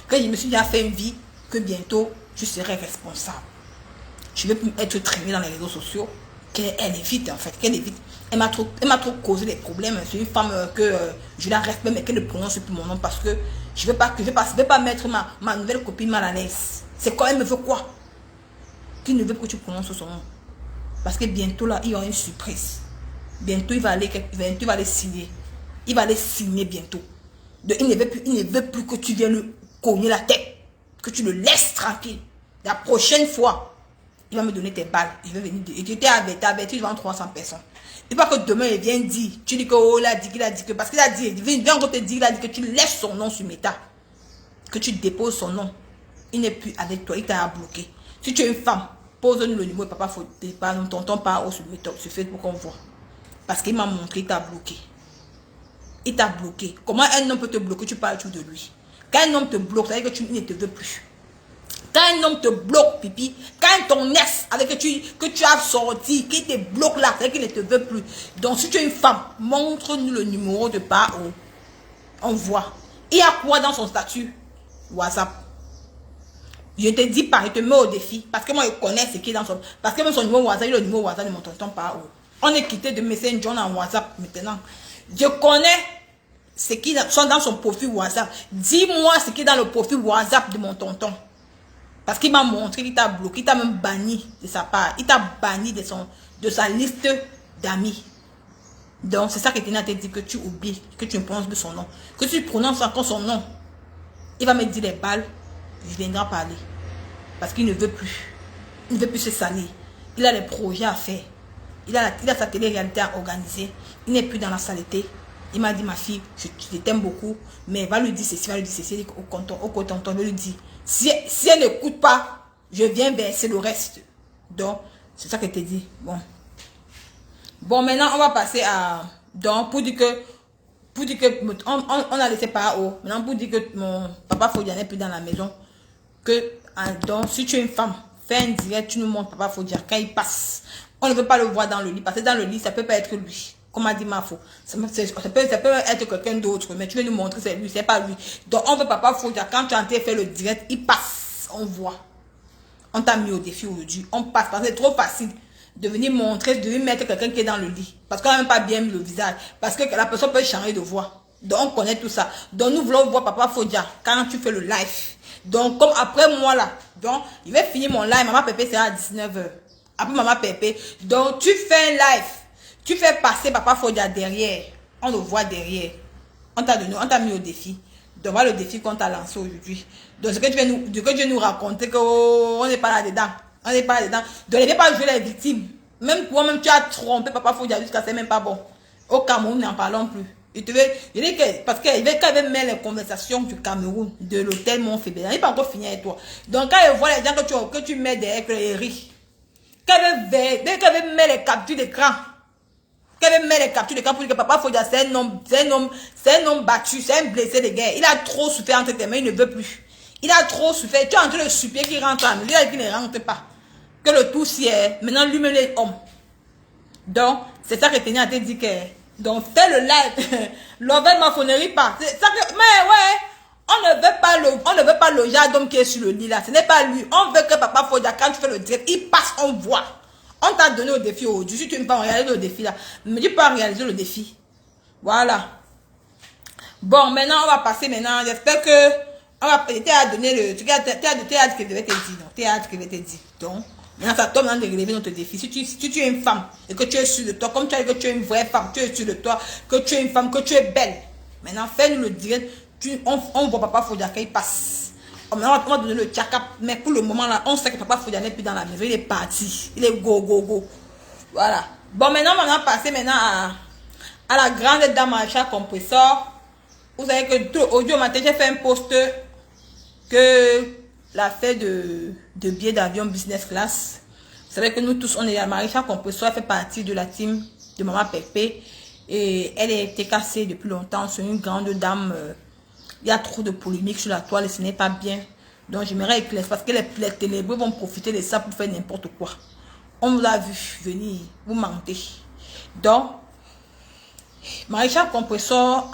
Que je me suis déjà fait une vie, que bientôt, je serai responsable. Je ne veux plus être traînée dans les réseaux sociaux. Qu'elle évite, en fait. Qu'elle évite. Elle m'a trop causé des problèmes. C'est une femme que je la respecte, mais qu'elle ne prononce plus mon nom parce que je ne veux pas mettre ma nouvelle copine mal à l'aise. C'est quoi? Elle me veut quoi? Qui ne veut pas que tu prononces son nom. Parce que bientôt, là, il y aura une surprise. Bientôt, il va aller signer. Il va aller signer bientôt. Il ne veut plus que tu viennes lui cogner la tête. Que tu le laisses tranquille. La prochaine fois, il va me donner tes balles. Je vais venir. Et tu t'es averti devant 300 personnes. Et pas que demain, il vient dire. Tu dis que, oh, il a dit que. Parce qu'il a dit, il vient encore te dire, il a dit que tu laisses son nom sur Meta. Que tu déposes son nom. Il n'est plus avec toi. Il t'a bloqué. Si tu es une femme, pose-nous le numéro. Papa, faut pas, nous tonton pas sur Facebook qu'on voit. Parce qu'il m'a montré, il t'a bloqué. Il t'a bloqué. Comment un homme peut te bloquer, tu parles tout de lui. Quand un homme te bloque, ça veut dire que tu ne te veux plus. Quand un homme te bloque, pipi, quand ton ex avec que tu as sorti, qui te bloque là, ça veut dire qu'il ne te veut plus. Donc si tu es une femme, montre-nous le numéro de par où on voit. Il y a quoi dans son statut WhatsApp? Je te dis pas, je te mets au défi. Parce que moi, je connais ce qui est dans son... Parce que même son numéro WhatsApp, il est le numéro WhatsApp de mon tonton par où. On est quitté de Messenger en WhatsApp maintenant. Je connais ce qui sont dans son profil WhatsApp. Dis-moi ce qui est dans le profil WhatsApp de mon tonton. Parce qu'il m'a montré qu'il t'a bloqué, il t'a même banni de sa part. Il t'a banni de sa liste d'amis. Donc, c'est ça que Tina t'a dit, que tu oublies, que tu ne prononces plus son nom. Que tu prononces encore son nom. Il va me dire les balles, je viendrai parler. Parce qu'il ne veut plus. Il ne veut plus se salir. Il a des projets à faire. Il a sa télé-réalité à organiser. Il n'est plus dans la saleté. Il m'a dit, ma fille, je t'aime beaucoup, mais va lui dire ceci, va lui dire ceci, au cotonton, je lui dis. Si elle n'écoute pas, je viens verser le reste. Donc, c'est ça que je te dis. Bon, maintenant, on va passer à... Donc, pour dire que on a laissé par haut. Maintenant, pour dire que mon papa Fodia n'est plus dans la maison. Donc, si tu es une femme, fais un direct, tu nous montres papa Fodia quand il passe. On ne veut pas le voir dans le lit. Parce que dans le lit, ça ne peut pas être lui. Comme a dit Mafo. Ça peut être quelqu'un d'autre. Mais tu veux nous montrer c'est lui, c'est pas lui. Donc, on veut papa Fodia. Quand tu es en train de faire le direct, il passe. On voit. On t'a mis au défi aujourd'hui. On passe. Parce que c'est trop facile de venir montrer, de venir mettre quelqu'un qui est dans le lit. Parce qu'on n'a même pas bien mis le visage. Parce que la personne peut changer de voix. Donc, on connaît tout ça. Donc, nous voulons voir papa Fodia quand tu fais le live. Donc, comme après moi là. Donc, je vais finir mon live. Maman Pépé sera à 19h. Après Maman Pépé. Donc, tu fais un live. Tu fais passer papa Fodia derrière. On le voit derrière. On t'a mis au défi. Donc, voilà le défi qu'on t'a lancé aujourd'hui. Donc, ce que tu veux nous raconter, qu'on n'est pas là-dedans. On n'est pas là-dedans. Donc, ne viens pas jouer les victimes. Même toi-même, tu as trompé papa Fodia jusqu'à c'est même pas bon. Au Cameroun, n'en parlons plus. Je dis que, parce qu'il avait mis les conversations du Cameroun, de l'hôtel Montfébé. Il n'est pas encore fini avec toi. Donc, quand il voit les gens que tu mets derrière, que les riz, quand il avait mis les captures d'écran, qu'elle met les captures d'écran pour dire que papa Fodia, c'est un homme battu, c'est un blessé de guerre. Il a trop souffert entre tes mains, il ne veut plus. Il a trop souffert. Tu es en train de supplier qu'il rentre à nous. Il a dit qu'il ne rentre pas. Que le tout si est. Maintenant, lui-même est homme. Donc, c'est ça que Ténia t'a dit que. Donc, fais le live. L'envers maçonnerie pas. C'est ça que. Mais ouais. On ne veut pas le genre d'homme qui est sur le lit là. Ce n'est pas lui. On veut que papa Fodia, quand tu fais le direct, il passe, on voit. On t'a donné au défi aujourd'hui. Si tu ne peux pas réaliser le défi là, ne me dis pas réaliser le défi. Voilà. Bon, maintenant, on va passer maintenant. J'espère que. Tu as donné le. Tu as dit que je devais te dire. Donc, tu as dit que je vais te dire. Donc, maintenant, ça tombe dans de relever notre défi. Si tu es une femme et que tu es sûre de toi, comme tu as dit que tu es une vraie femme, tu es sûre de toi, que tu es une femme, que tu es belle. Maintenant, fais-nous le direct. On voit papa Fodia qu'il passe. Maintenant, on va donner le tchakap. Mais pour le moment là, on sait que papa Fodia n'est plus dans la maison. Il est parti. Il est go. Voilà. Bon, maintenant, on va passer maintenant à la grande dame achat compresseur. Vous savez que aujourd'hui au matin, j'ai fait un post que la fête de billets d'avion business class. Vous savez que nous tous, on est à Maréchal Compresseur. Elle fait partie de la team de Maman Pépé. Et elle a été cassée depuis longtemps. C'est une grande dame. Il y a trop de polémiques sur la toile et ce n'est pas bien. Donc j'aimerais éclairer parce que les ténébreux vont profiter de ça pour faire n'importe quoi. On vous a vu venir, vous mentez. Donc, Maréchal Compresseur,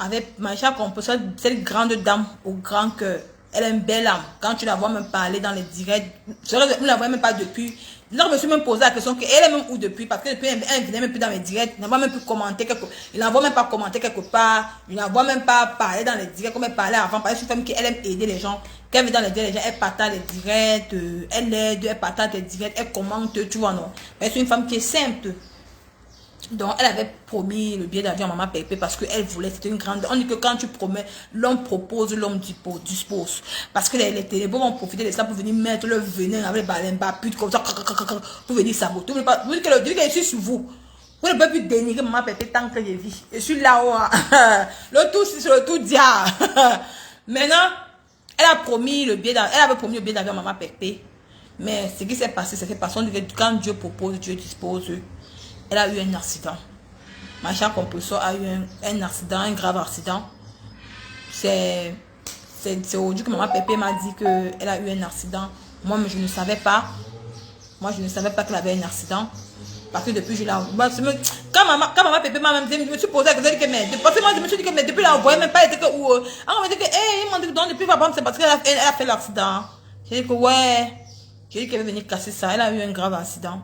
cette grande dame au grand cœur, elle a une belle âme. Quand tu la vois même parler dans les directs, vous ne la voyez même pas depuis. Là, je me suis même posé la question qu'elle est même où depuis, parce que depuis, elle ne venait même plus dans mes directs, elle n'a même plus commenté il n'en voit même pas commenter quelque part, il n'en voit même pas parler dans les directs comme elle parlait avant, parce que c'est une femme qui aime aider les gens, quand elle vient dans les directs, les gens, elle partage les directs, elle aide, elle partage les directs, elle commente, tu vois, non. Mais c'est une femme qui est simple. Donc, elle avait promis le billet d'avion à Maman Pépé parce qu'elle voulait, c'était une grande... On dit que quand tu promets, l'homme propose, l'homme dispose. Parce que les télébreux vont profiter de ça pour venir mettre le venin avec les balimbas, putes comme ça, pour venir saboter. Vous dites que le Dieu est sur vous. Vous ne pouvez plus dénigrer Maman Pépé tant que je vis. Je suis là-haut. Le tout, c'est le tout diable. Maintenant, elle avait promis le billet d'avion à Maman Pépé. Mais ce qui s'est passé, c'est que quand Dieu propose, Dieu dispose. Elle a eu un accident. ma chère compresseur a eu un accident, un grave accident. C'est aujourd'hui que maman Pépé m'a dit qu'elle a eu un accident. Moi, mais je ne savais pas. Moi, je ne savais pas qu'elle avait un accident. Parce que depuis, je l'ai envoyé. Quand maman Pépé m'a même dit, je me suis posé la question, parce que moi, je me suis dit que mais depuis, elle a envoyé même pas. Elle était que, ou, on m'a dit que, il m'a dit que donc, depuis, c'est parce qu'elle a fait l'accident. J'ai dit que, ouais. J'ai dit qu'elle veut venir casser ça. Elle a eu un grave accident.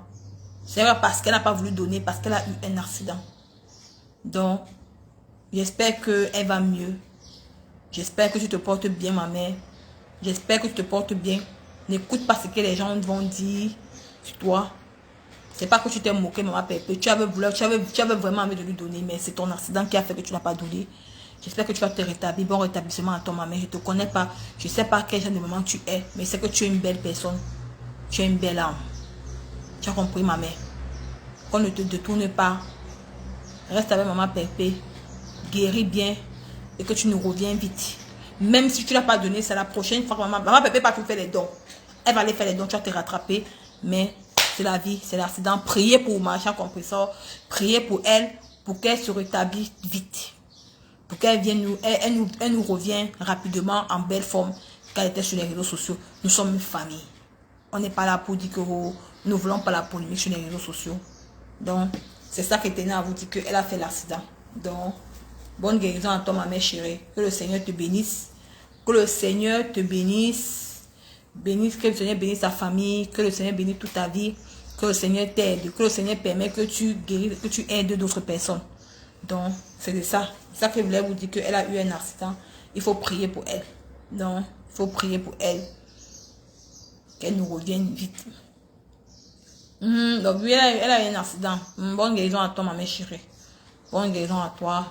C'est vrai parce qu'elle n'a pas voulu donner, parce qu'elle a eu un accident. Donc, j'espère qu'elle va mieux. J'espère que tu te portes bien, ma mère. J'espère que tu te portes bien. N'écoute pas ce que les gens vont dire sur toi. C'est pas que tu t'es moqué, maman Pépé. Tu avais vraiment envie de lui donner, mais c'est ton accident qui a fait que tu n'as pas donné. J'espère que tu vas te rétablir. Bon rétablissement à ton maman. Je ne te connais pas. Je ne sais pas quel genre de maman tu es, mais c'est que tu es une belle personne. Tu es une belle âme. Tu as compris, ma mère? Qu'on ne te détourne pas. Reste avec maman Pépé. Guéris bien. Et que tu nous reviens vite. Même si tu ne l'as pas donné, c'est la prochaine fois que maman Pépé va tout faire les dons. Elle va aller faire les dons, tu vas te rattraper. Mais c'est la vie, c'est l'accident. Priez pour ma chère compresseur. Priez pour elle, pour qu'elle se rétablisse vite. Pour qu'elle vienne elle nous revient rapidement en belle forme quand elle était sur les réseaux sociaux. Nous sommes une famille. On n'est pas là pour dire que nous ne voulons pas la polémique sur les réseaux sociaux. Donc, c'est ça qui tenait à vous dire qu'elle a fait l'accident. Donc, bonne guérison à toi, ma mère chérie. Que le Seigneur te bénisse. Que le Seigneur te bénisse. Que le Seigneur bénisse ta famille. Que le Seigneur bénisse toute ta vie. Que le Seigneur t'aide. Que le Seigneur permet que tu guérisses, que tu aides d'autres personnes. Donc, c'est ça. C'est ça que je voulais vous dire qu'elle a eu un accident. Il faut prier pour elle. Donc, il faut prier pour elle. Qu'elle nous revienne vite. Donc, oui, elle a eu un accident. Bonne guérison à toi, ma mère chérie. Bonne guérison à toi.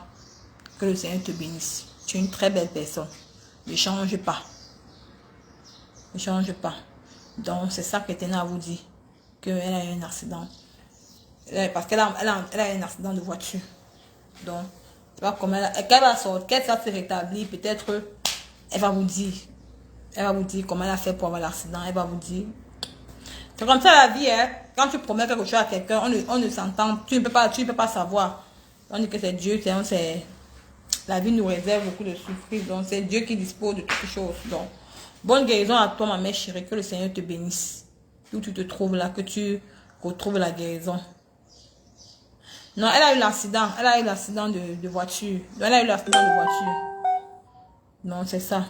Que le Seigneur te bénisse. Tu es une très belle personne. Ne change pas. Ne change pas. Donc, c'est ça que je tenais à vous dire. Qu'elle a eu un accident. Parce qu'elle a eu un accident de voiture. Donc, c'est pas comment qu'elle va sortir, qu'elle va se rétablir. Peut-être, elle va vous dire. Elle va vous dire comment elle a fait pour avoir l'accident. Elle va vous dire. C'est comme ça la vie, hein. Quand tu promets quelque chose à quelqu'un, on ne s'entend. Tu ne peux pas savoir. On dit que c'est Dieu, c'est la vie nous réserve beaucoup de surprises. Donc, c'est Dieu qui dispose de toutes choses. Donc, bonne guérison à toi, ma mère chérie. Que le Seigneur te bénisse. Où tu te trouves là, que tu retrouves la guérison. Non, elle a eu l'accident. Elle a eu l'accident de voiture. Donc, elle a eu l'accident de voiture. Non, c'est ça.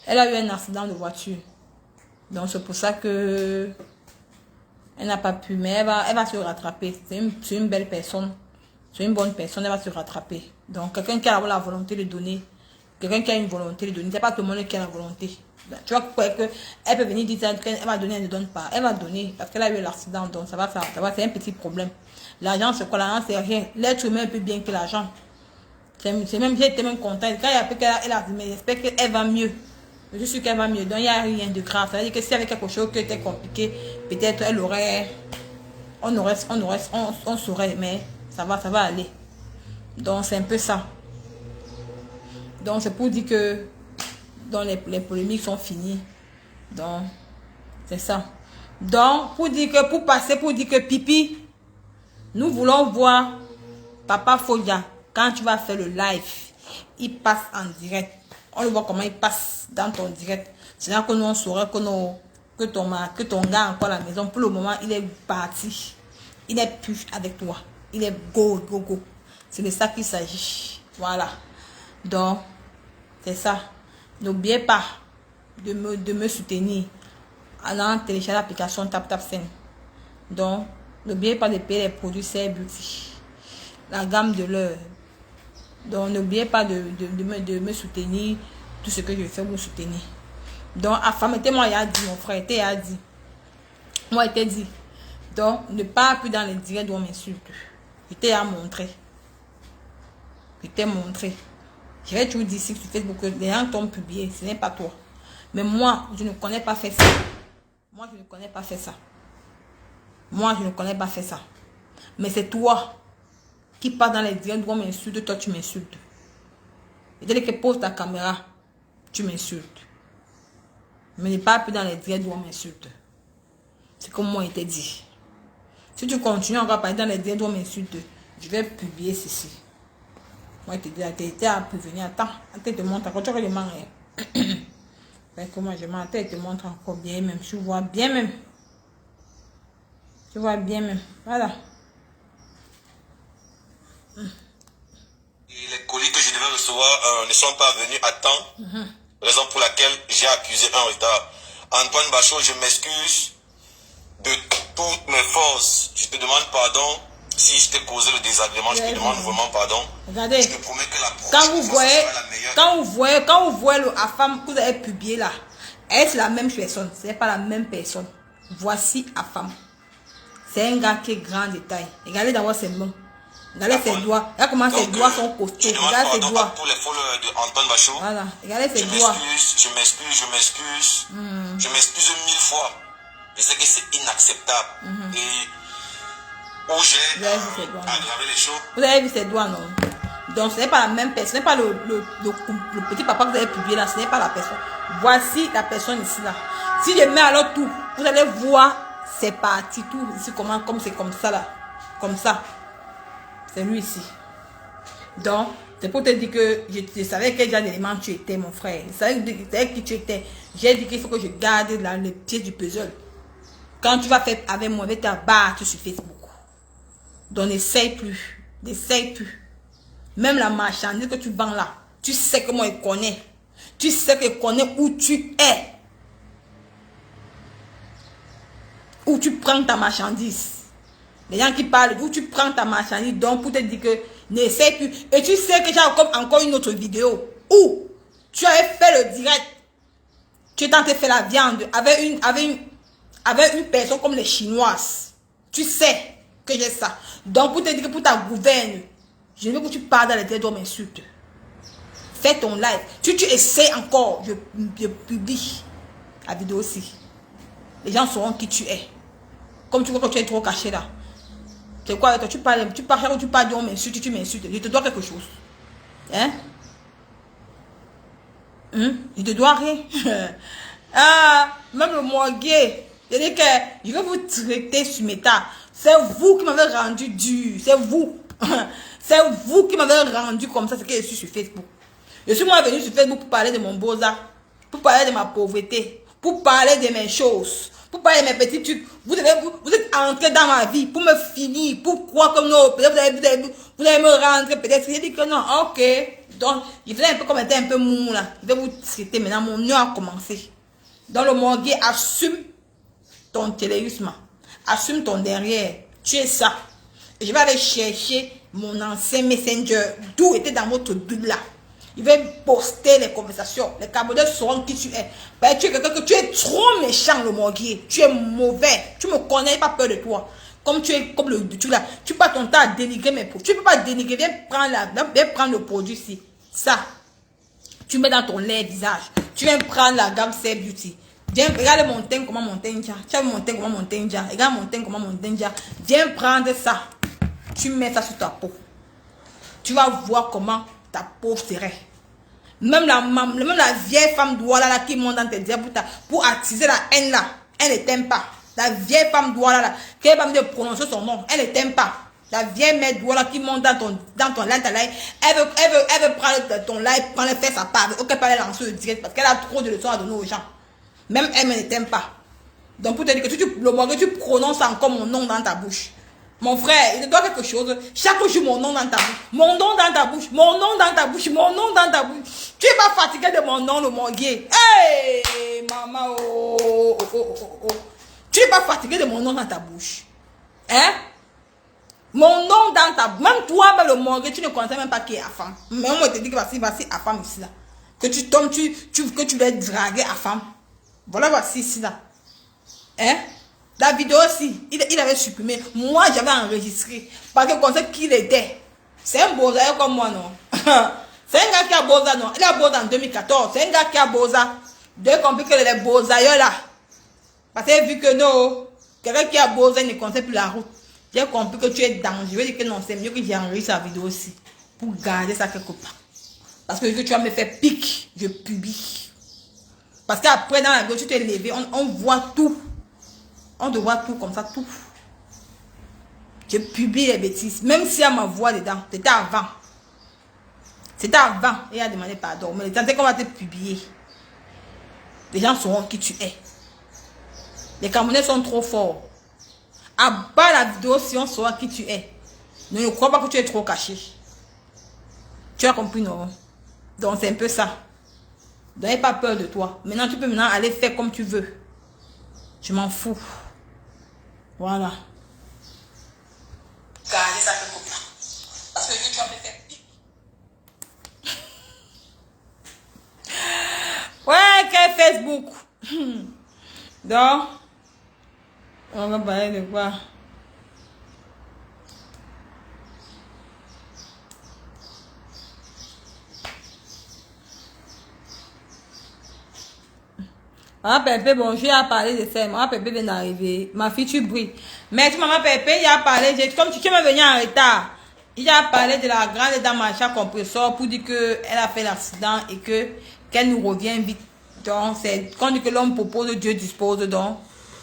Elle a eu un accident de voiture. Donc, c'est pour ça que elle n'a pas pu. Mais elle va se rattraper. C'est une belle personne. C'est une bonne personne. Elle va se rattraper. Donc, quelqu'un qui a la volonté de donner. Quelqu'un qui a une volonté de donner. C'est pas tout le monde qui a la volonté. Tu vois qu'elle peut venir dire qu'elle va donner, elle ne donne pas. Elle va donner parce qu'elle a eu l'accident. Donc, ça va, c'est un petit problème. L'argent, c'est quoi? L'argent, c'est rien. L'être humain est plus bien que l'argent. C'est même, j'ai été même contente. Quand il y a peu qu'elle a dit, mais j'espère qu'elle va mieux. Je suis sûre qu'elle va mieux. Donc, il n'y a rien de grave. Ça veut dire que si avec quelque chose qui était compliqué, peut-être elle aurait. On saurait, mais ça va aller. Donc, c'est un peu ça. Donc, c'est pour dire que donc les polémiques sont finies. Donc, c'est ça. Donc, pour dire que Pipi, nous voulons voir Papa Folia. Quand tu vas faire le live, il passe en direct. On le voit comment il passe dans ton direct. C'est là que nous on saurait que ton gars encore à la maison. Pour le moment, il est parti. Il n'est plus avec toi. Il est go. C'est de ça qu'il s'agit. Voilà. Donc, c'est ça. N'oubliez pas de me soutenir en allant télécharger l'application TapTapSend. Donc, n'oubliez pas de payer les produits Cell Beauty. La gamme de l'heure. Donc, n'oubliez pas de me soutenir. Tout ce que je fais, vous soutenir. Donc, affirmez-moi, il a dit, mon frère, il a dit. Moi, il t'a dit. Donc, ne parle plus dans les directs où on m'insulte. Je t'ai montré. Je t'ai montré. Je vais toujours dire ici sur Facebook que les gens t'ont publié. Ce n'est pas toi. Mais moi, je ne connais pas faire ça. Moi, je ne connais pas faire ça. Mais c'est toi qui passe dans les directs où on m'insulte. Toi, tu m'insultes. C'est-à-dire que pose ta caméra. Tu m'insultes. Mais ne parle plus dans les directs où on m'insulte. C'est comme moi, il t'a dit. Si tu continues encore à parler dans les directs où on m'insulte, Je vais publier ceci. Moi, je te dis, tu étais à prévenir. Attends, elle te montre encore. Tu vois que je mens. Comment je mens? Elle te montre encore bien même. Tu vois bien même. Tu vois bien même. Voilà. Et les colis que je devais recevoir ne sont pas venus à temps. Raison pour laquelle j'ai accusé un retard. Antoine Bachot, je m'excuse de toutes mes forces. Je te demande pardon. Si je t'ai causé le désagrément, je te demande vraiment pardon. Regardez. Je te promets que la prochaine fois, ce sera la meilleure. Quand vous voyez la femme que vous avez publié là, elle c'est la même personne. Ce n'est pas la même personne. Voici la femme. C'est un gars qui est grand détail. Regardez d'abord ses mains. Regardez ses doigts. Regarde comment ses doigts sont costauds. Regardez ses doigts. Pour les followers de Antoine Bachot. Voilà. Regardez ses doigts. Je m'excuse. Je m'excuse 1000 fois. Je sais que c'est inacceptable. Et où j'ai aggravé les choses. Vous avez vu ses doigts, non? Donc ce n'est pas la même personne. Ce n'est pas le petit papa que vous avez publié là. Ce n'est pas la personne. Voici la personne ici là. Si je mets alors tout, vous allez voir c'est parti tout ici comment comme c'est comme ça là. Comme ça. C'est lui ici. Donc, c'est pour te dire que je savais quel genre d'élément tu étais, mon frère. Je savais qui tu étais. J'ai dit qu'il faut que je garde là, les pieds du puzzle. Quand tu vas faire avec moi, avec ta barre sur Facebook. Donc, n'essaye plus. N'essaye plus. Même la marchandise que tu vends là, tu sais que moi, je connais. Tu sais que je connais où tu es. Où tu prends ta marchandise. Les gens qui parlent, où tu prends ta marchandise, donc pour te dire que n'essaie plus. Et tu sais que j'ai encore une autre vidéo où tu avais fait le direct. Tu es en train de faire la viande avec une personne comme les Chinoises. Tu sais que j'ai ça. Donc pour te dire que pour ta gouverne, je veux que tu parles dans les têtes d'hommes m'insultes. Fais ton live. Si tu essaies encore, je publie la vidéo aussi. Les gens sauront qui tu es. Comme tu vois que tu es trop caché là. C'est quoi toi? Tu parles d'homme m'insulte, tu m'insultes. Je te dois quelque chose. Hein? Je te dois rien. Même le morguet. Je dis que je vais vous traiter sur méta. C'est vous qui m'avez rendu dur. C'est vous. C'est vous qui m'avez rendu comme ça. C'est que je suis sur Facebook. Je suis moi venu sur Facebook pour parler de mon beaux-arts. Pour parler de ma pauvreté. Pour parler de mes choses. Pour parler de mes petits trucs. Vous êtes entré dans ma vie pour me finir. Pour croire que non. Peut-être vous allez me rendre. Peut-être. J'ai dit que non. Ok. Donc, il faisait un peu comme était un peu mou là. Je vais vous traiter maintenant. Mon nœud a commencé. Donc, le morguet, assume ton téléusme. Assume ton derrière. Tu es ça. Et je vais aller chercher mon ancien messenger. D'où était dans votre bulle là. Il va poster les conversations. Les cabinets sauront qui tu es. Ben, tu es quelqu'un que tu es trop méchant, le morguier. Tu es mauvais. Tu me connais, pas peur de toi. Comme tu es comme le tu là. Tu passes ton temps à dénigrer mes produits. Tu ne peux pas dénigrer. Viens prendre le produit ici. Ça. Tu mets dans ton lait visage. Tu viens prendre la gamme C Beauty. Viens, regarde mon teint, comment mon teint. Tu as vu mon teint, comment mon teint. Regarde mon teint, comment mon teint. Viens prendre ça. Tu mets ça sur ta peau. Tu vas voir comment ta peau serait. Même la vieille femme douala là qui monte dans tes dieux pour attiser la haine là, elle ne t'aime pas. La vieille femme douala là, qui est pas de prononcer son nom, elle ne t'aime pas. La vieille mère douala qui monte dans ton live, elle veut prendre ton live, prendre faire sa part. Ok, pas elle lancer le direct parce qu'elle a trop de leçons à donner aux gens. Même elle ne t'aime pas. Donc pour te dire que le moment que tu prononces encore mon nom dans ta bouche. Mon frère, il te doit quelque chose. Chaque jour, mon nom dans ta bouche. Mon nom dans ta bouche. Mon nom dans ta bouche. Mon nom dans ta bouche. Tu es pas fatigué de mon nom, le morguier. Hey, maman, oh. Tu es pas fatigué de mon nom dans ta bouche. Hein? Mon nom dans ta bouche. Même toi, le morguier, tu ne connais même pas qui est Afam. Même moi, je te dis que voici Afam ici, là. Que tu tombes, que tu dois draguer Afam. Voilà, voici ici, là. Hein? La vidéo aussi, il avait supprimé. Moi, j'avais enregistré. Parce que comme ça qu'il était. C'est un beau-zard comme moi, non? C'est un gars qui a beau-zard, non? Il a beau-zard en 2014. C'est un gars qui a beau-zard. De compris que les beaux-zard là. Parce que vu que non, quelqu'un qui a beau-zard ne connaît plus la route. J'ai compris que tu es dangereux. Je dis que non, c'est mieux que j'ai enregistré la vidéo aussi. Pour garder ça quelque part. Parce que tu vas me faire pique. Je publie. Parce qu'après, dans la vidéo, tu t'es levé. On voit tout. On te voit tout comme ça, tout. Je publie les bêtises. Même s'il y a ma voix dedans. C'était avant. C'était avant. Et il a demandé pardon. Mais tant qu'on va te publier, les gens sauront qui tu es. Les Camerounais sont trop forts. À bas la vidéo, si on saura qui tu es. Ne crois pas que tu es trop caché. Tu as compris, non? Donc c'est un peu ça. Donc n'aie pas peur de toi. Maintenant, tu peux maintenant aller faire comme tu veux. Je m'en fous. Voilà. Gardez ça comme ça. Parce que tu as fait. Ouais, quel Facebook. Donc, on va parler de quoi? Maman Pépé, bonjour, il a parlé de ça. Maman Pépé vient d'arriver. Ma fille, tu brilles. Merci, Maman Pépé, il a parlé, comme tu m'es venu en retard. Il a parlé de la grande dame achat compresseur pour dire qu'elle a fait l'accident et qu'elle nous revient vite. Donc, c'est quand on dit que l'homme propose, Dieu dispose. Donc,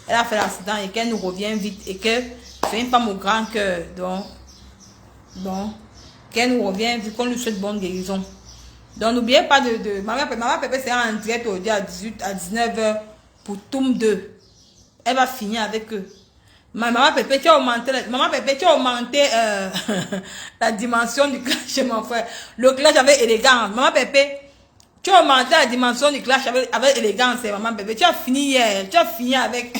elle a fait l'accident et qu'elle nous revient vite et que c'est une femme au grand cœur. Donc, qu'elle nous revient vite, qu'on lui souhaite bonne guérison. Donc, n'oubliez pas de Maman Pépé sera en direct aujourd'hui à 19h pour Toum 2. Elle va finir avec eux. Maman Pépé, tu as augmenté la dimension du clash chez mon frère. Le clash avec élégance. Maman Pépé, tu as augmenté la dimension du clash avec élégance, Maman Pépé. Tu as fini hier. Tu as fini avec...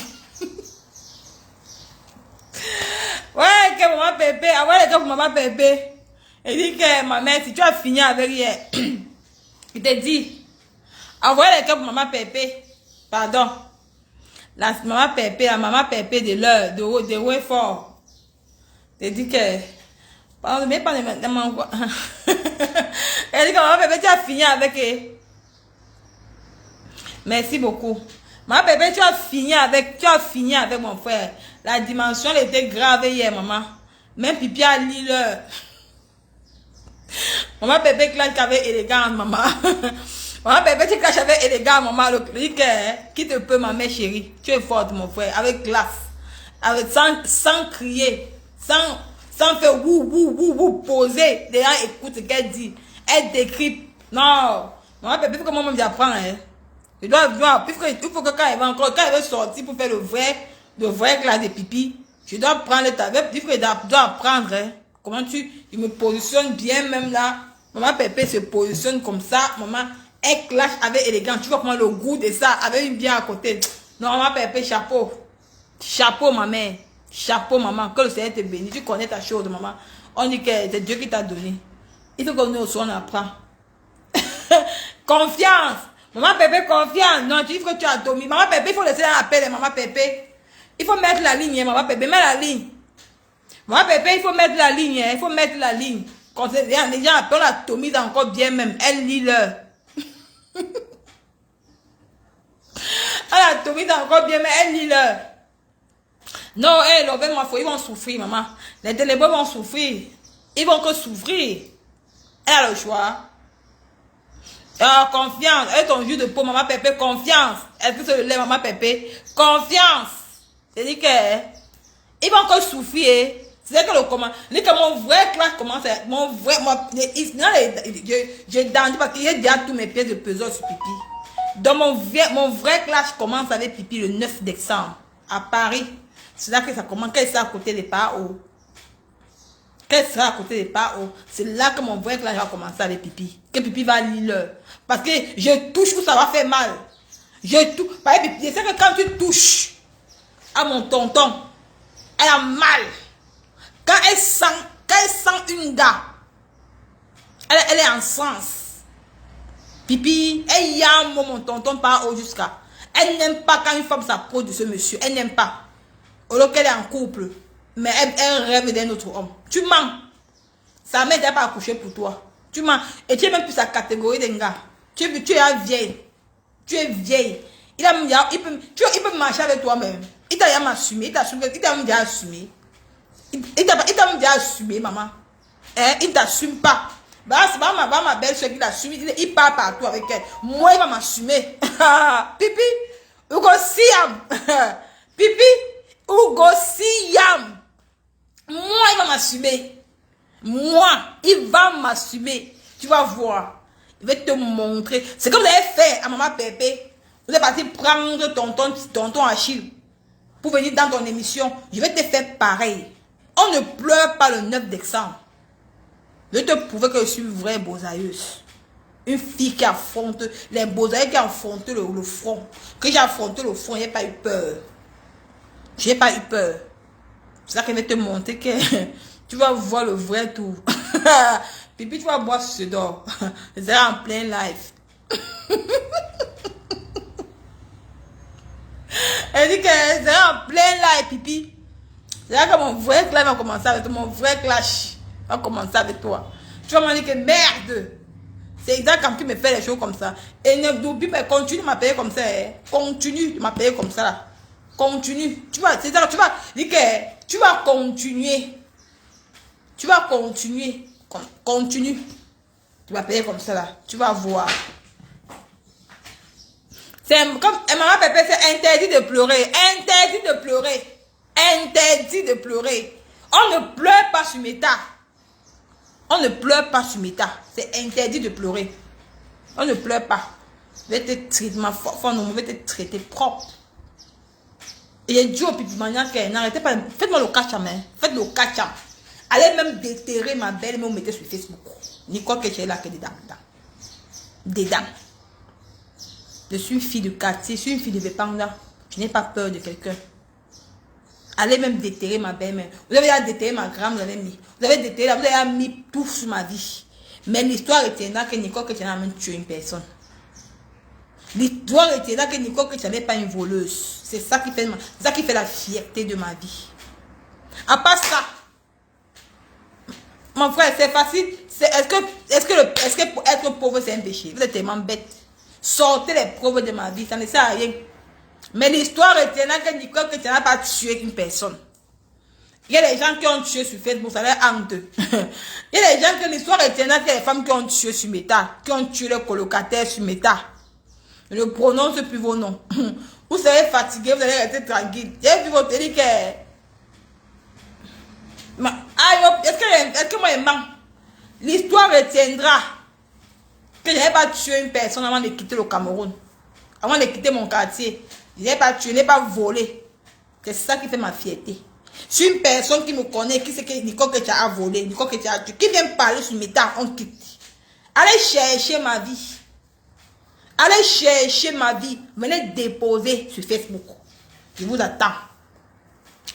Ouais, que Maman Pépé, avant les gars pour Maman Pépé. Elle dit que ma mère, si tu as fini avec hier, il te dit, envoyez les cas pour Maman Pépé. Pardon. La Maman Pépé de l'heure, de Wayfort. Elle dit que, pardon, mais pas de maintenant. Elle dit que Maman Pépé, tu as fini avec elle. Merci beaucoup. Maman Pépé, tu as fini avec mon frère. La dimension, elle était grave hier, maman. Même Pipi a lu l'heure. Maman Pépé clash avec élégance, maman. Maman Pépé, tu clashes avec élégance, maman. Le qui te peut, ma mère chérie. Tu es forte, mon frère. Avec classe. Sans crier. Sans faire wou, poser. Les gens écoutent ce qu'elle dit. Elle décrit. Non. Maman Pépé, il faut que moi-même j'apprends, hein. Il faut que quand elle veut sortir pour faire le vrai clash de pipi, je dois prendre le tableau. Il faut que je dois apprendre, hein. Comment je me positionne bien même là. Maman Pépé se positionne comme ça. Maman, elle clash avec élégance. Tu vois comment le goût de ça, avec une bière à côté. Non, Maman Pépé, chapeau. Chapeau, ma mère. Chapeau, maman. Que le Seigneur te bénisse. Tu connais ta chose, maman. On dit que c'est Dieu qui t'a donné. Il faut que nous aussi, on apprend. Confiance. Maman Pépé, confiance. Non, tu dis que tu as dormi. Maman Pépé, il faut laisser un appel, Maman Pépé. Il faut mettre la ligne, Maman Pépé. Mets la ligne. Maman Pépé, il faut mettre la ligne. Il faut mettre la ligne. Quand les gens appellent la Tomise encore bien même. Elle lit l'heure. La Tomise encore bien même. Elle lit l'heure. Non, ils vont souffrir, maman. Les télébois vont souffrir. Ils vont que souffrir. Elle a le choix. Confiance. Elle est ton jus de peau, Maman Pépé. Confiance. Est-ce que c'est le lait, Maman Pépé? Confiance. C'est-à-dire que ils vont que souffrir. C'est que le comment. Que mon vrai clash commence. Mon vrai. J'ai dandé parce qu'il y a déjà tous mes pièces de peseur sur pipi. Donc mon vrai clash commence avec pipi le 9 décembre à Paris. C'est là que ça commence. Qu'elle sera à côté des PAO. Qu'elle sera à côté des PAO. C'est là que mon vrai clash va commencer avec pipi. Que pipi va lire l'heure. Parce que je touche où ça va faire mal. Je touche. Par exemple, je sais que quand tu touches à mon tonton, elle a mal. Quand elle sent une gars, elle est en sens. Pipi, elle y a un mot, mon tonton part haut jusqu'à. Elle n'aime pas quand une femme s'approche de ce monsieur. Elle n'aime pas. Alors qu'elle est en couple. Mais elle rêve d'un autre homme. Tu mens. Sa mère n'a pas accouché pour toi. Tu mens. Et tu es même plus sa catégorie d'un gars. Tu es vieille. Tu es vieille. Il peut marcher avec toi-même. Il t'a jamais assumé. Il t'a même déjà assumé. Il t'a même déjà assumé, maman. Il t'assume pas. C'est pas ma belle-soeur qui l'assume. Il part partout avec elle. Moi, il va m'assumer. Pipi. Ugo Siam. Pipi. Ugo Siam. Moi, il va m'assumer. Moi, il va m'assumer. Tu vas voir. Il va te montrer. C'est comme vous avez fait à maman Pépé. Vous êtes parti prendre tonton Achille pour venir dans ton émission. Je vais te faire pareil. On ne pleure pas le 9 décembre. Je vais te prouver que je suis vraie bosailleuse. Une fille qui affronte les bosailles, qui affronte le front. Que j'ai affronté le front, je n'ai pas eu peur. Je n'ai pas eu peur. C'est ça que je vais te montrer que tu vas voir le vrai tour. Pipi, tu vas boire ce d'or. C'est en plein live. Elle dit que c'est en plein live, Pipi. C'est là que mon vrai clash va commencer avec toi. Mon vrai clash va commencer avec toi. Tu vas me dire que merde. C'est exact quand tu me fais les choses comme ça. Et n'oublie pas, continue de m'appeler comme ça. Hein. Continue de m'appeler comme ça. Là. Continue. Tu vas, c'est ça, tu vas dire que tu vas continuer. Tu vas continuer. Continue. Tu vas payer comme ça là. Tu vas voir. C'est comme maman Pépé, c'est interdit de pleurer. Interdit de pleurer. Interdit de pleurer. On ne pleure pas sur Meta. On ne pleure pas sur Meta. C'est interdit de pleurer. On ne pleure pas. Je vais te traiter ma forme, je vais te traiter propre. Et j'ai dit au Pipi Mania que n'arrêtez pas. Faites-moi le catch-up. Faites le catch-up. Allez même déterrer ma belle et me mettez sur Facebook. Nicole que j'ai là que dedans. Dedans. Je suis une fille de quartier, je suis une fille de Vépanda. Je n'ai pas peur de quelqu'un. Allez même déterrer ma belle-mère. Vous avez déjà déterré ma grand, vous avez mis. Vous avez déterré, vous avez mis tout sur ma vie. Mais l'histoire retiendra que Nicole que tu n'as même tué une personne. L'histoire retiendra que Nicole que tu n'es pas une voleuse. C'est ça qui fait la fierté de ma vie. À part ça, mon frère, c'est facile. Est-ce que pour être pauvre, c'est un péché? Vous êtes tellement bête. Sortez les preuves de ma vie, ça ne sert à rien. Mais l'histoire retiendra que Nicole que tu n'as pas tué une personne. Il y a des gens qui ont tué sur Facebook, ça leur honte. Il y a des gens que l'histoire retiendra que les femmes qui ont tué sur Meta, qui ont tué les colocataires sur Meta. Je ne prononce plus vos noms. Vous serez fatigué, vous allez rester tranquille. J'ai vu votre télé que... Est-ce que moi, je mens? L'histoire retiendra que je n'ai pas tué une personne avant de quitter le Cameroun. Avant de quitter mon quartier. Je n'ai pas tué, je n'ai pas volé. C'est ça qui fait ma fierté. Si une personne qui me connaît, qui sait que Nicole que tu as volé, Nicole que tu as tué, qui vient me parler sur mes temps, on quitte. Allez chercher ma vie. Allez chercher ma vie. Venez déposer sur Facebook. Je vous attends.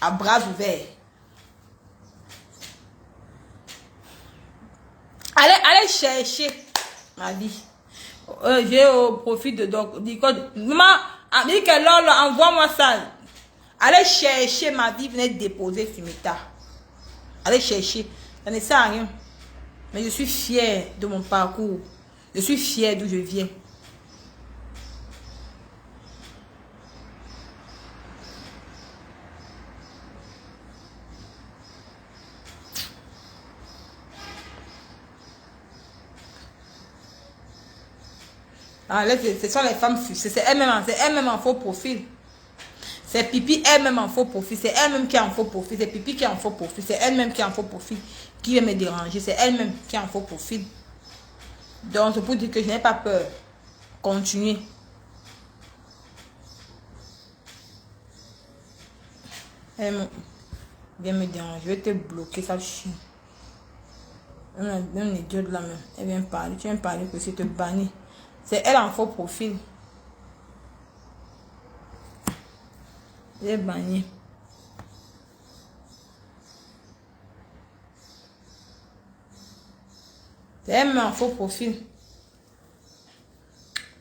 À bras ouverts. Allez chercher ma vie. J'ai au profit de Nicole. Maman, dit que Lolo, envoie-moi ça. Allez chercher ma vie, venez déposer sur Meta. Allez chercher. Ça ne sert à rien. Mais je suis fière de mon parcours. Je suis fière d'où je viens. Ah, là, ce sont les femmes fusées. C'est elles-mêmes en faux profil. C'est Pipi elle-même en faux profil. C'est elle-même qui est en faux profil. C'est Pipi qui est en faux profil. C'est elle-même qui est en faux profil. Qui vient me déranger. C'est elle-même qui est en faux profil. Donc, c'est pour dire que je n'ai pas peur. Continuez. Elle vient me déranger. Je vais te bloquer, ça chie. Même les dieux de la main. Elle vient parler. Tu viens parler que c'est te bannir. C'est elle en faux profil. Elle est bannie. C'est elle en faux profil.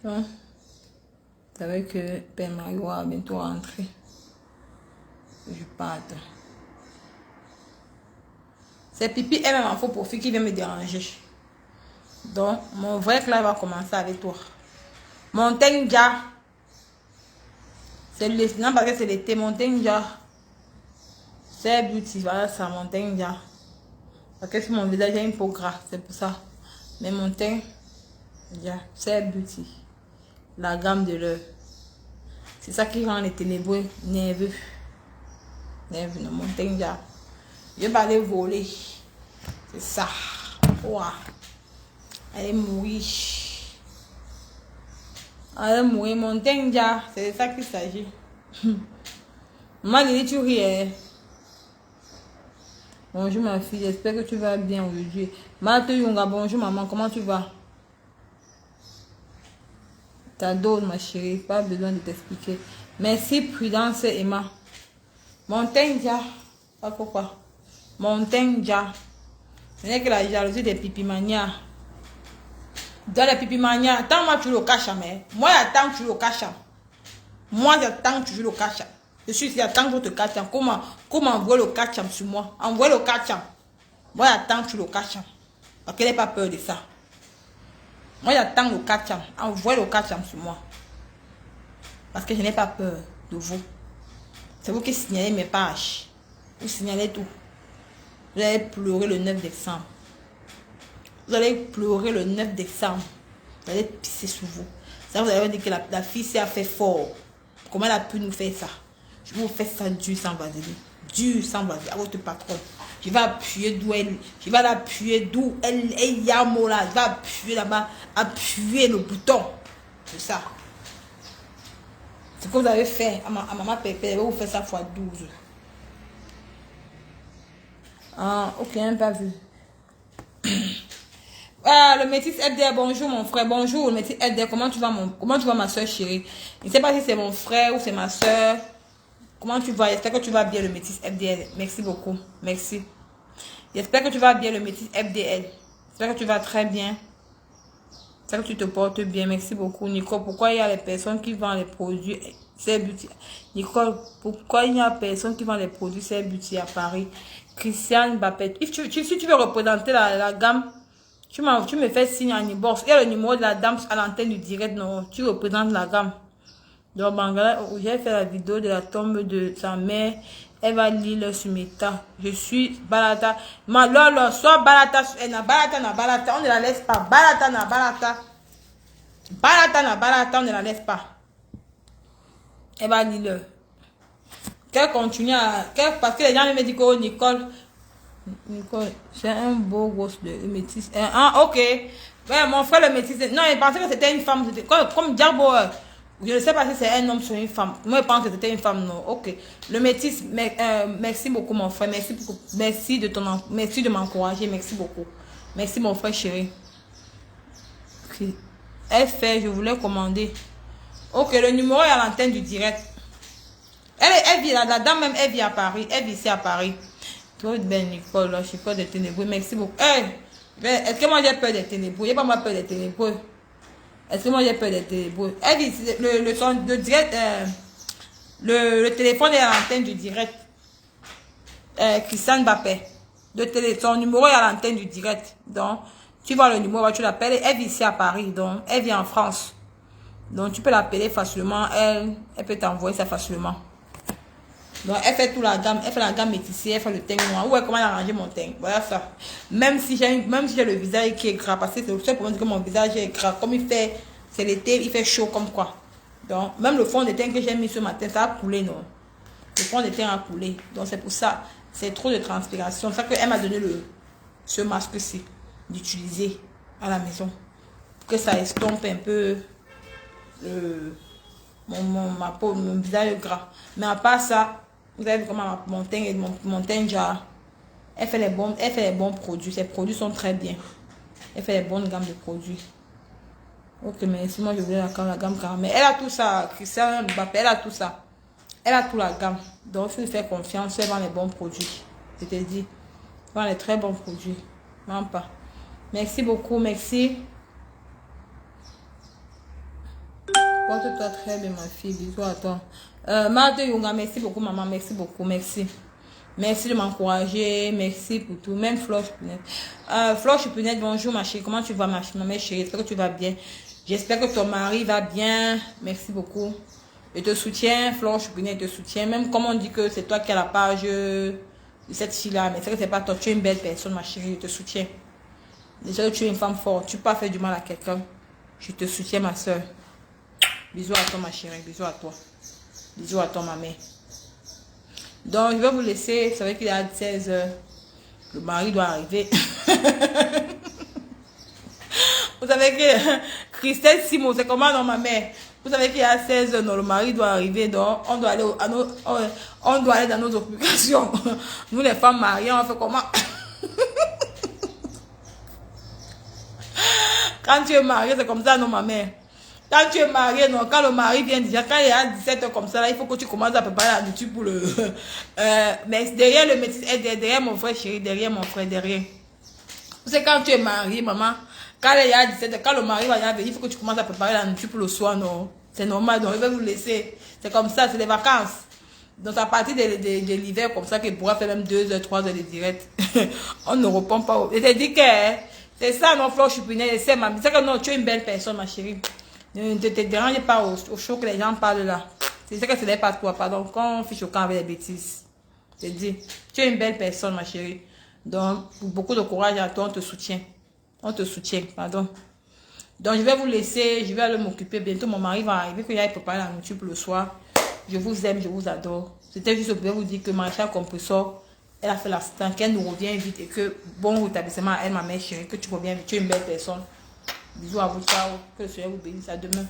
Donc, vous savez que Père Mario va bientôt rentrer. Je parte. C'est Pipi elle-même en faux profil qui vient me déranger. Donc, mon vrai clash va commencer avec toi. Montenja. C'est le non parce que c'est l'été. Montenja. C'est beauty. Voilà ça, Montenja. Parce que sur mon visage, j'ai une peau grasse. C'est pour ça. Mais Montenja. C'est beauty. La gamme de l'heure. C'est ça qui rend les ténébreux nerveux. Nerveux, non, Montenja. Je vais pas aller voler. C'est ça. Ouah. Elle est mouillée. Elle est mouillée. Mon tenja. C'est de ça qu'il s'agit. Maman, tu ris. Hein? Bonjour ma fille. J'espère que tu vas bien aujourd'hui. Marthe Yunga, bonjour maman. Comment tu vas? Ta dose ma chérie. Pas besoin de t'expliquer. Merci Prudence Emma. Mon tenja. Pas pourquoi. Montagne, ce n'est que la jalousie des pipimania. Dans les pipimania, tant moi tu le caches, mais moi j'attends que tu le caches. Moi j'attends que tu le caches. Je suis ici, j'attends que tu te caches. Comment envoyer le cache sur moi? Envoyer le cache. Moi j'attends que tu le caches. Parce qu'elle n'a pas peur de ça. Moi j'attends le cache. Envoyer le cache sur moi. Parce que je n'ai pas peur de vous. C'est vous qui signalez mes pages. Vous signalez tout. Vous allez pleurer le 9 décembre. Vous allez pleurer le 9 décembre. Vous allez pisser sur vous. Ça, vous allez dire que la fille s'est fait fort. Comment elle a pu nous faire ça? Je vais vous faire ça dur sans vaseline. Dur sans vaseline. À votre patron. Je vais appuyer d'où elle. Je vais l'appuyer d'où elle est. Yamo là. Je vais appuyer là-bas. Appuyer le bouton. C'est ça. Ce que vous avez fait à maman Pépé. Je vais vous faire ça fois 12. Ah, ok, hein, pas vu. Ah, le métis FDR, bonjour mon frère, bonjour le métis FDR, comment tu vas ma soeur chérie? Je ne sais pas si c'est mon frère ou c'est ma soeur. Comment tu vas? J'espère que tu vas bien le métis FDL. Merci beaucoup, merci. J'espère que tu vas bien le métis FDL. J'espère que tu vas très bien. J'espère que tu te portes bien, merci beaucoup. Nicole, pourquoi il y a les personnes qui vendent les produits Nicole, pourquoi il y a personne qui vend les produits Beauty à Paris? Christiane Bappet. Si tu veux représenter la gamme, tu me fais signe en inbox. Il y a le numéro de la dame à l'antenne du direct. Non, tu représentes la gamme. Donc, Bangala, j'ai fait la vidéo de la tombe de sa mère. Elle va lire sur Meta. Je suis Balata. Malolo, soit Balata, Balata, na Balata. On ne la laisse pas. Balata, na Balata. Balata, na Balata, on ne la laisse pas. Elle va lire. Qu'elle continue à... Parce que les gens me disent que Nicole, c'est un beau gosse de métis. Ah, ok. Ouais, mon frère le métis. Non, il pensait que c'était une femme. Comme Diabo. Je ne sais pas si c'est un homme ou une femme. Moi, je pense que c'était une femme. Non, ok. Le métis, merci beaucoup, mon frère. Merci beaucoup. Merci de m'encourager. Merci beaucoup. Merci, mon frère chéri. Okay. Elle fait, je voulais commander. Ok, le numéro est à l'antenne du direct. Elle vit, la dame même, elle vit à Paris. Elle vit ici à Paris. Toi, ben Nicole, là, je suis peur des ténébreux. Merci beaucoup. Hey, est-ce que moi j'ai peur des ténébreux? Il n'y a pas moi peur des ténébreux. Est-ce que moi j'ai peur des ténébreux? Elle vit, le direct, le téléphone est à l'antenne du direct. Christiane Bappé. Son numéro est à l'antenne du direct. Donc, tu vois le numéro, tu l'appelles. Elle vit ici à Paris. Donc, elle vit en France. Donc, tu peux l'appeler facilement. Elle peut t'envoyer ça facilement. Donc, elle fait toute la gamme. Elle fait la gamme métissée. Elle fait le teint noir. Ouais, comment arranger mon teint. Voilà ça. Même si j'ai le visage qui est gras. Parce que c'est le seul problème que mon visage est gras. Comme il fait, c'est l'été, il fait chaud comme quoi. Donc, même le fond de teint que j'ai mis ce matin, ça a coulé, non. Le fond de teint a coulé. Donc, c'est pour ça. C'est trop de transpiration. C'est ça qu'elle m'a donné ce masque-ci. D'utiliser à la maison. Pour que ça estompe un peu ma peau, mon visage gras. Mais à part ça, vous avez vu comment mon teint déjà. Elle fait les bons produits. Ses produits sont très bien. Elle fait les bonnes gammes de produits. Ok, mais si moi je voulais la gamme caramel. Elle a tout ça. Christiane Mbappé, elle a tout ça. Elle a toute la gamme. Donc, il faut lui faire confiance. Elle vend les bons produits. Je te dis. Elle vend les très bons produits. Non pas. Merci beaucoup. Merci. Porte-toi très bien, ma fille. Bisous à toi. Marthe Yunga, merci beaucoup, maman. Merci beaucoup. Merci. Merci de m'encourager. Merci pour tout. Même Flore Chupinette. Flore Chupinette, bonjour, ma chérie. Comment tu vas, ma chérie? J'espère que tu vas bien. J'espère que ton mari va bien. Merci beaucoup. Je te soutiens, Flore Chupinette, je te soutiens. Même comme on dit que c'est toi qui as la page de cette fille-là. Mais c'est que c'est pas toi. Tu es une belle personne, ma chérie. Je te soutiens. Déjà que tu es une femme forte. Tu peux pas faire du mal à quelqu'un. Je te soutiens, ma soeur. Bisous à toi, ma chérie. Bisous à toi. Bisous à toi, ma mère. Donc, je vais vous laisser. C'est vrai qu'il est à 16h. Le mari doit arriver. Vous savez que Christelle Simon, c'est comment non ma mère? Vous savez qu'il y a 16 heures, non, le mari doit arriver, donc on doit aller, on doit aller dans nos occupations. Nous les femmes mariées, on fait comment? Quand tu es marié, c'est comme ça, non ma mère. Quand tu es marié, non, quand le mari vient déjà, quand il y a 17 heures comme ça, là, il faut que tu commences à préparer la nourriture pour le... mais derrière le médecin, derrière mon frère chéri, derrière mon frère, derrière. C'est quand tu es marié, maman, quand il y a 17 heures, quand le mari va y venir, il faut que tu commences à préparer la nourriture pour le soir, non. C'est normal, donc il va vous laisser. C'est comme ça, c'est les vacances. Donc à partir de l'hiver, comme ça, qu'il pourra faire même 2 heures, 3 heures de direct. On ne répond pas. Je te dis que c'est ça, non, Flore Chupinel, c'est ma... C'est que non, tu es une belle personne, ma chérie. Ne te dérange pas au chaud que les gens parlent là. C'est ça que c'est pas toi, pardon. Quand on fait choquant avec les bêtises. Je te dis, tu es une belle personne, ma chérie. Donc, beaucoup de courage à toi, on te soutient. On te soutient, pardon. Donc, je vais vous laisser, je vais aller m'occuper. Bientôt, mon mari va arriver, qu'il aille préparer la nourriture pour le soir. Je vous aime, je vous adore. C'était juste pour vous dire que Maréchal Compressor, elle a fait l'accident, qu'elle nous revient vite et que bon rétablissement à elle, ma mère chérie, que tu reviens vite. Tu es une belle personne. Bisous à vous, ciao. Que le Seigneur vous bénisse. À demain.